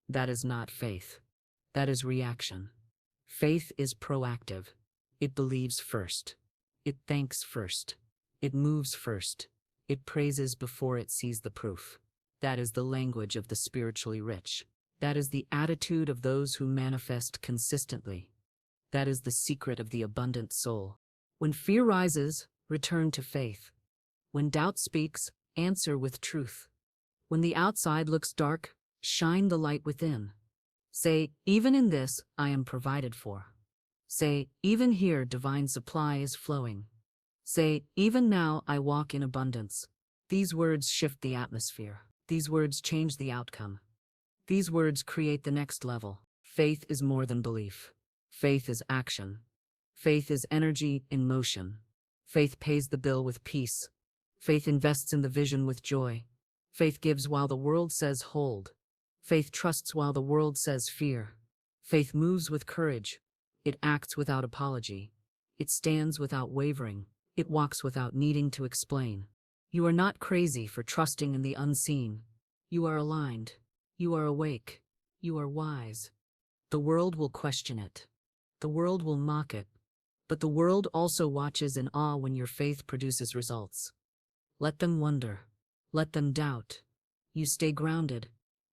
That is not faith. That is reaction. Faith is proactive. It believes first. It thanks first. It moves first. It praises before it sees the proof. That is the language of the spiritually rich. That is the attitude of those who manifest consistently. That is the secret of the abundant soul. When fear rises, return to faith. When doubt speaks, answer with truth. When the outside looks dark, shine the light within. Say, even in this, I am provided for. Say, even here divine supply is flowing. Say, even now I walk in abundance. These words shift the atmosphere. These words change the outcome. These words create the next level. Faith is more than belief. Faith is action. Faith is energy in motion. Faith pays the bill with peace. Faith invests in the vision with joy. Faith gives while the world says hold. Faith trusts while the world says fear. Faith moves with courage. It acts without apology. It stands without wavering. It walks without needing to explain. You are not crazy for trusting in the unseen. You are aligned. You are awake. You are wise. The world will question it. The world will mock it. But the world also watches in awe when your faith produces results. Let them wonder. Let them doubt. You stay grounded.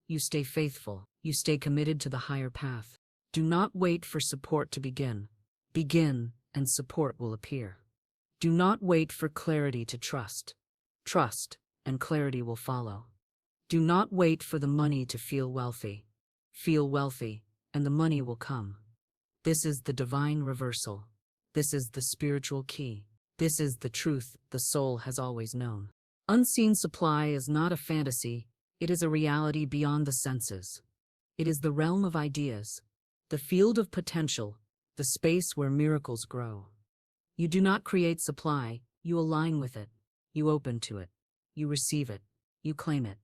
You stay faithful. You stay committed to the higher path. Do not wait for support to begin. Begin, and support will appear. Do not wait for clarity to trust. Trust, and clarity will follow. Do not wait for the money to feel wealthy. Feel wealthy, and the money will come. This is the divine reversal. This is the spiritual key. This is the truth the soul has always known. Unseen supply is not a fantasy, it is a reality beyond the senses. It is the realm of ideas, the field of potential, the space where miracles grow. You do not create supply, you align with it, you open to it, you receive it, you claim it.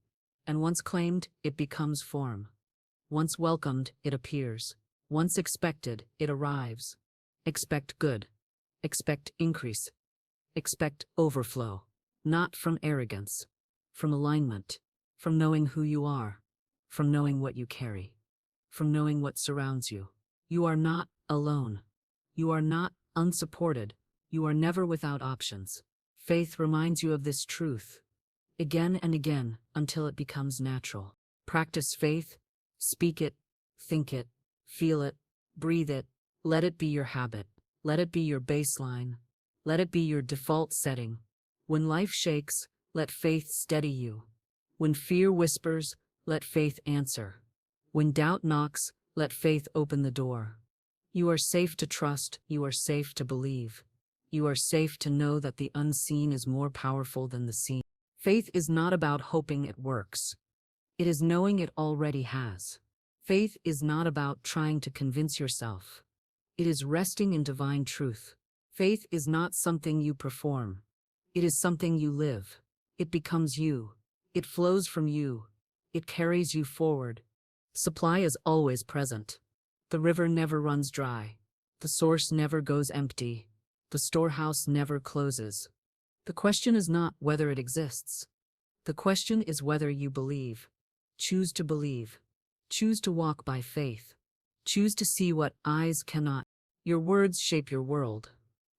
And once claimed, it becomes form. Once welcomed, it appears. Once expected, it arrives. Expect good. Expect increase. Expect overflow. Not from arrogance. From alignment. From knowing who you are. From knowing what you carry. From knowing what surrounds you. You are not alone. You are not unsupported. You are never without options. Faith reminds you of this truth. Again and again, until it becomes natural. Practice faith. Speak it. Think it. Feel it. Breathe it. Let it be your habit. Let it be your baseline. Let it be your default setting. When life shakes, let faith steady you. When fear whispers, let faith answer. When doubt knocks, let faith open the door. You are safe to trust, you are safe to believe. You are safe to know that the unseen is more powerful than the seen. Faith is not about hoping it works. It is knowing it already has. Faith is not about trying to convince yourself. It is resting in divine truth. Faith is not something you perform. It is something you live. It becomes you. It flows from you. It carries you forward. Supply is always present. The river never runs dry. The source never goes empty. The storehouse never closes. The question is not whether it exists. The question is whether you believe. Choose to believe. Choose to walk by faith. Choose to see what eyes cannot. Your words shape your world.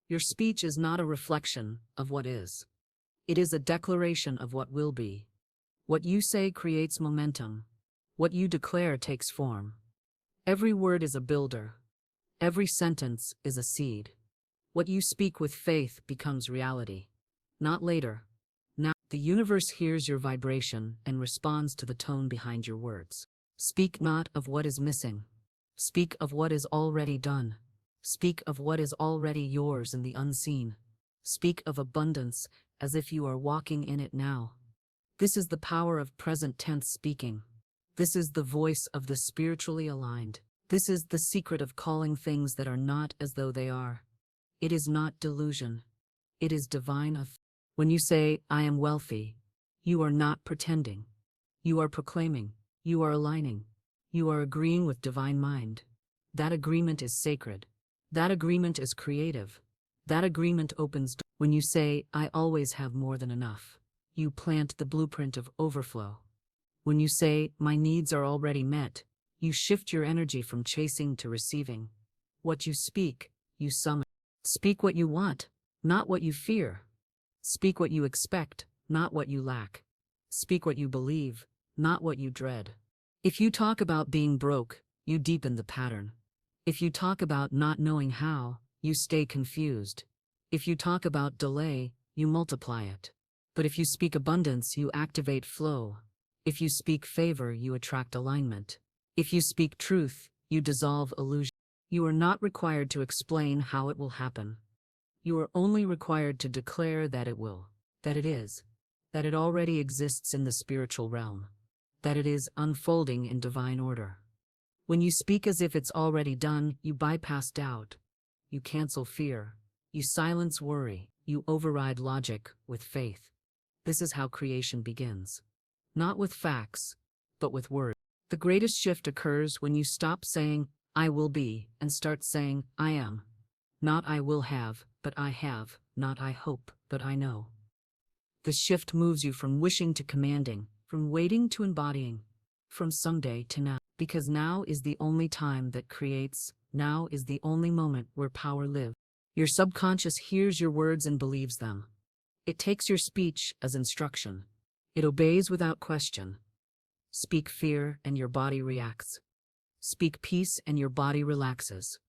Your speech is not a reflection of what is. It is a declaration of what will be. What you say creates momentum. What you declare takes form. Every word is a builder. Every sentence is a seed. What you speak with faith becomes reality. Not later. Now, the universe hears your vibration and responds to the tone behind your words. Speak not of what is missing. Speak of what is already done. Speak of what is already yours in the unseen. Speak of abundance as if you are walking in it now. This is the power of present tense speaking. This is the voice of the spiritually aligned. This is the secret of calling things that are not as though they are. It is not delusion. It is divine authority. When you say, I am wealthy, you are not pretending. You are proclaiming. You are aligning. You are agreeing with divine mind. That agreement is sacred. That agreement is creative. That agreement opens doors. When you say, I always have more than enough, you plant the blueprint of overflow. When you say, my needs are already met, you shift your energy from chasing to receiving. What you speak, you summon. Speak what you want, not what you fear. Speak what you expect, not what you lack. Speak what you believe, not what you dread. If you talk about being broke, you deepen the pattern. If you talk about not knowing how, you stay confused. If you talk about delay, you multiply it. But if you speak abundance, you activate flow. If you speak favor, you attract alignment. If you speak truth, you dissolve illusion. You are not required to explain how it will happen. You are only required to declare that it will, that it is, that it already exists in the spiritual realm, that it is unfolding in divine order. When you speak as if it's already done, you bypass doubt, you cancel fear, you silence worry, you override logic with faith. This is how creation begins. Not with facts, but with words. The greatest shift occurs when you stop saying, I will be, and start saying, I am. Not I will have, but I have, not I hope, but I know. The shift moves you from wishing to commanding, from waiting to embodying, from someday to now. Because now is the only time that creates, now is the only moment where power lives. Your subconscious hears your words and believes them. It takes your speech as instruction. It obeys without question. Speak fear and your body reacts. Speak peace and your body relaxes.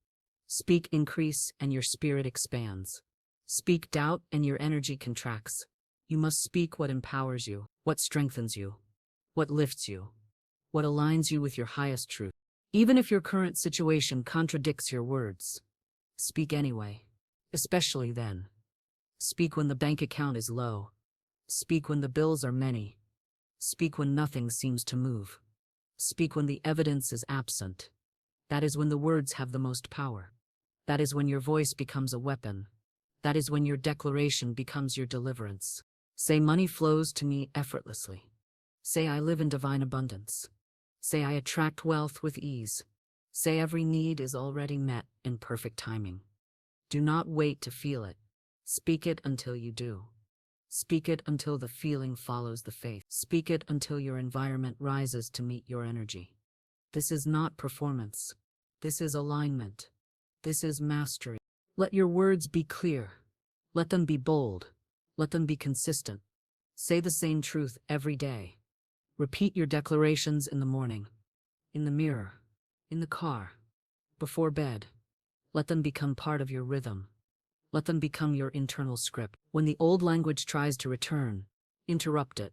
Speak increase and your spirit expands. Speak doubt and your energy contracts. You must speak what empowers you, what strengthens you, what lifts you, what aligns you with your highest truth. Even if your current situation contradicts your words, speak anyway, especially then. Speak when the bank account is low. Speak when the bills are many. Speak when nothing seems to move. Speak when the evidence is absent. That is when the words have the most power. That is when your voice becomes a weapon. That is when your declaration becomes your deliverance. Say money flows to me effortlessly. Say I live in divine abundance. Say I attract wealth with ease. Say every need is already met in perfect timing. Do not wait to feel it. Speak it until you do. Speak it until the feeling follows the faith. Speak it until your environment rises to meet your energy. This is not performance. This is alignment. This is mastery. Let your words be clear. Let them be bold. Let them be consistent. Say the same truth every day. Repeat your declarations in the morning, in the mirror, in the car, before bed. Let them become part of your rhythm. Let them become your internal script. When the old language tries to return, interrupt it.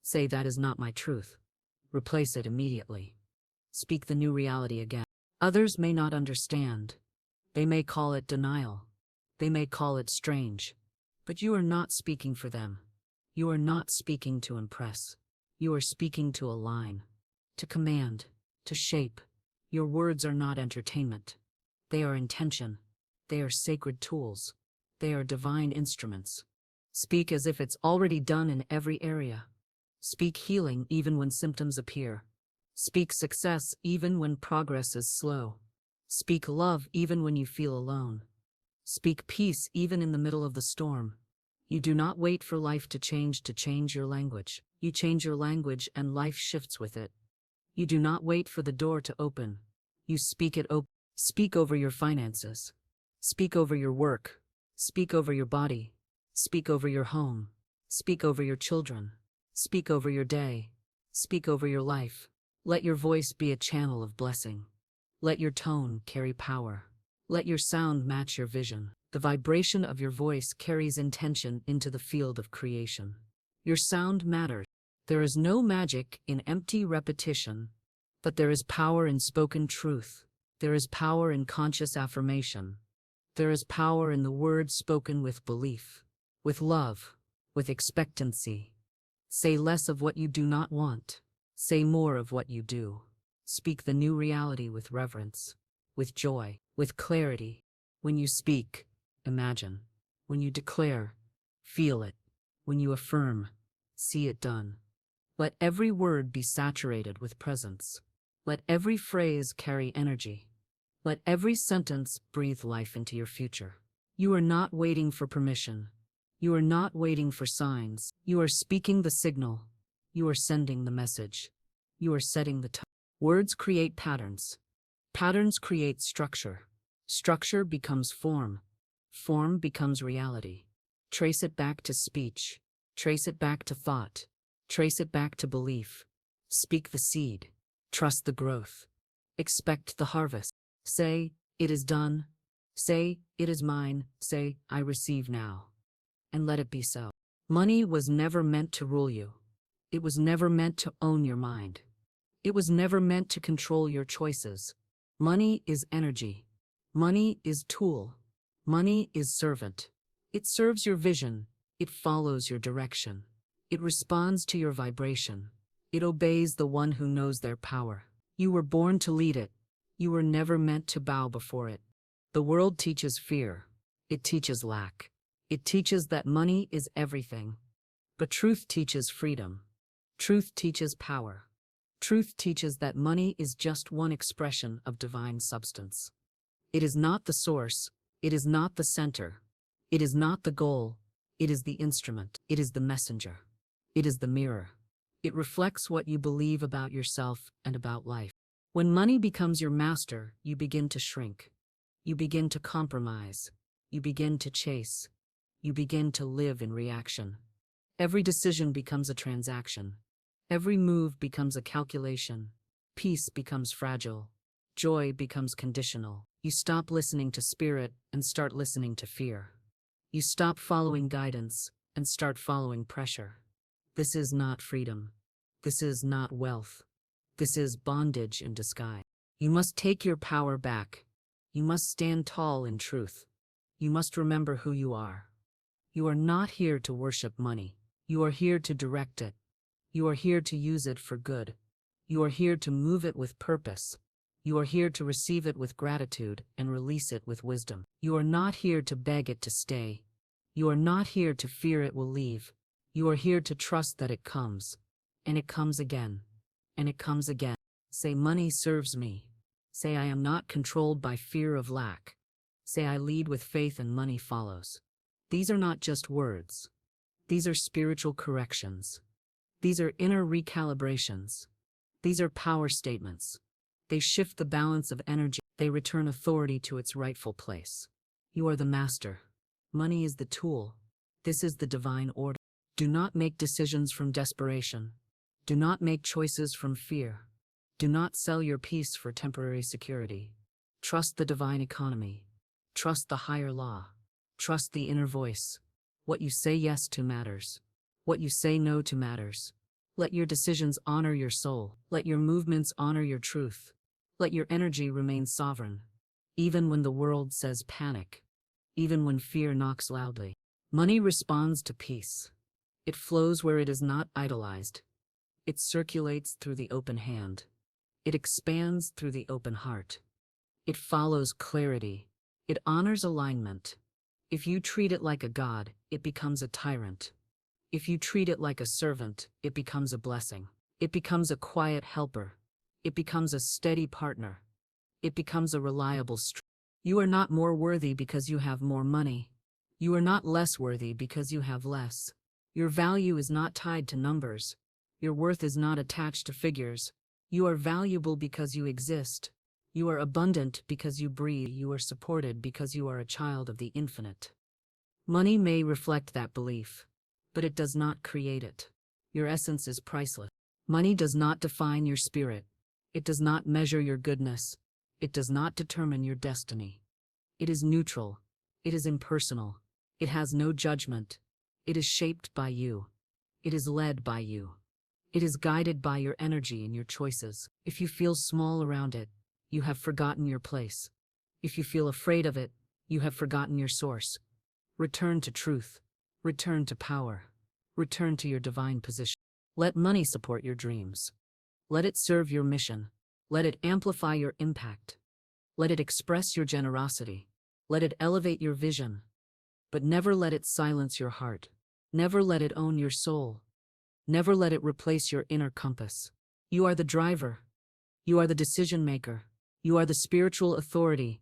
Say that is not my truth. Replace it immediately. Speak the new reality again. Others may not understand. They may call it denial. They may call it strange. But you are not speaking for them. You are not speaking to impress. You are speaking to align, to command, to shape. Your words are not entertainment. They are intention. They are sacred tools. They are divine instruments. Speak as if it's already done in every area. Speak healing even when symptoms appear. Speak success even when progress is slow. Speak love even when you feel alone. Speak peace even in the middle of the storm. You do not wait for life to change your language. You change your language and life shifts with it. You do not wait for the door to open. You speak it open. Speak over your finances. Speak over your work. Speak over your body. Speak over your home. Speak over your children. Speak over your day. Speak over your life. Let your voice be a channel of blessing. Let your tone carry power. Let your sound match your vision. The vibration of your voice carries intention into the field of creation. Your sound matters. There is no magic in empty repetition, but there is power in spoken truth. There is power in conscious affirmation. There is power in the words spoken with belief, with love, with expectancy. Say less of what you do not want. Say more of what you do. Speak the new reality with reverence, with joy, with clarity. When you speak, imagine. When you declare, feel it. When you affirm, see it done. Let every word be saturated with presence. Let every phrase carry energy. Let every sentence breathe life into your future. You are not waiting for permission. You are not waiting for signs. You are speaking the signal. You are sending the message. You are setting the tone. Words create patterns. Patterns create structure. Structure becomes form. Form becomes reality. Trace it back to speech. Trace it back to thought. Trace it back to belief. Speak the seed. Trust the growth. Expect the harvest. Say, it is done. Say, it is mine. Say, I receive now. And let it be so. Money was never meant to rule you. It was never meant to own your mind. It was never meant to control your choices. Money is energy. Money is tool. Money is servant. It serves your vision. It follows your direction. It responds to your vibration. It obeys the one who knows their power. You were born to lead it. You were never meant to bow before it. The world teaches fear. It teaches lack. It teaches that money is everything. But truth teaches freedom. Truth teaches power. Truth teaches that money is just one expression of divine substance. It is not the source. It is not the center. It is not the goal. It is the instrument. It is the messenger. It is the mirror. It reflects what you believe about yourself and about life. When money becomes your master, you begin to shrink. You begin to compromise. You begin to chase. You begin to live in reaction. Every decision becomes a transaction. Every move becomes a calculation. Peace becomes fragile. Joy becomes conditional. You stop listening to spirit and start listening to fear. You stop following guidance and start following pressure. This is not freedom. This is not wealth. This is bondage in disguise. You must take your power back. You must stand tall in truth. You must remember who you are. You are not here to worship money. You are here to direct it. You are here to use it for good. You are here to move it with purpose. You are here to receive it with gratitude and release it with wisdom. You are not here to beg it to stay. You are not here to fear it will leave. You are here to trust that it comes. And it comes again. And it comes again. Say, money serves me. Say, I am not controlled by fear of lack. Say, I lead with faith and money follows. These are not just words. These are spiritual corrections. These are inner recalibrations. These are power statements. They shift the balance of energy. They return authority to its rightful place. You are the master. Money is the tool. This is the divine order. Do not make decisions from desperation. Do not make choices from fear. Do not sell your peace for temporary security. Trust the divine economy. Trust the higher law. Trust the inner voice. What you say yes to matters. What you say no to matters. Let your decisions honor your soul. Let your movements honor your truth. Let your energy remain sovereign. Even when the world says panic. Even when fear knocks loudly. Money responds to peace. It flows where it is not idolized. It circulates through the open hand. It expands through the open heart. It follows clarity. It honors alignment. If you treat it like a god, it becomes a tyrant. If you treat it like a servant, it becomes a blessing. It becomes a quiet helper. It becomes a steady partner. It becomes a reliable strength. You are not more worthy because you have more money. You are not less worthy because you have less. Your value is not tied to numbers. Your worth is not attached to figures. You are valuable because you exist. You are abundant because you breathe. You are supported because you are a child of the infinite. Money may reflect that belief, but it does not create it. Your essence is priceless. Money does not define your spirit. It does not measure your goodness. It does not determine your destiny. It is neutral. It is impersonal. It has no judgment. It is shaped by you. It is led by you. It is guided by your energy and your choices. If you feel small around it, you have forgotten your place. If you feel afraid of it, you have forgotten your source. Return to truth. Return to power. Return to your divine position. Let money support your dreams. Let it serve your mission. Let it amplify your impact. Let it express your generosity. Let it elevate your vision. But never let it silence your heart. Never let it own your soul. Never let it replace your inner compass. You are the driver. You are the decision maker. You are the spiritual authority.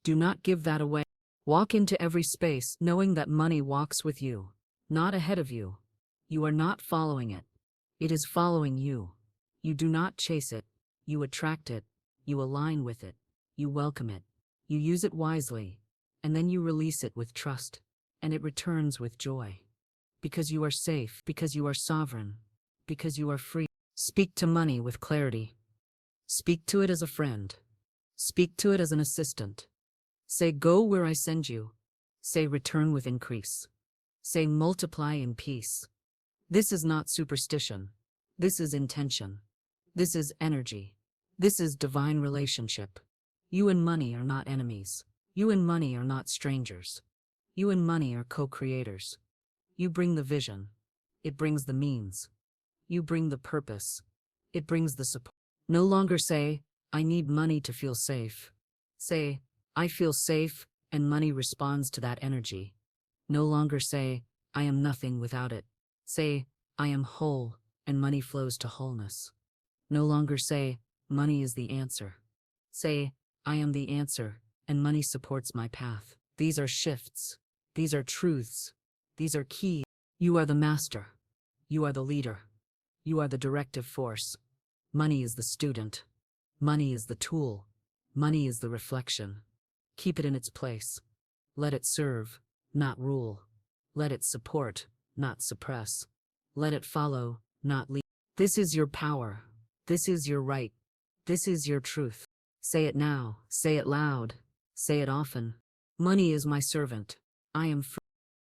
Do not give that away. Walk into every space knowing that money walks with you, not ahead of you. You are not following it. It is following you. You do not chase it. You attract it. You align with it. You welcome it. You use it wisely. And then you release it with trust. And it returns with joy. Because you are safe. Because you are sovereign. Because you are free. Speak to money with clarity. Speak to it as a friend. Speak to it as an assistant. Say, go where I send you. Say, return with increase. Say, multiply in peace. This is not superstition. This is intention. This is energy. This is divine relationship. You and money are not enemies. You and money are not strangers. You and money are co-creators. You bring the vision. It brings the means. You bring the purpose. It brings the support. No longer say, I need money to feel safe. Say, I feel safe, and money responds to that energy. No longer say, I am nothing without it. Say, I am whole, and money flows to wholeness. No longer say, money is the answer. Say, I am the answer, and money supports my path. These are shifts. These are truths. These are keys. You are the master. You are the leader. You are the directive force. Money is the student. Money is the tool. Money is the reflection. Keep it in its place. Let it serve, not rule. Let it support, not suppress. Let it follow, not lead. This is your power. This is your right. This is your truth. Say it now. Say it loud. Say it often. Money is my servant. I am free.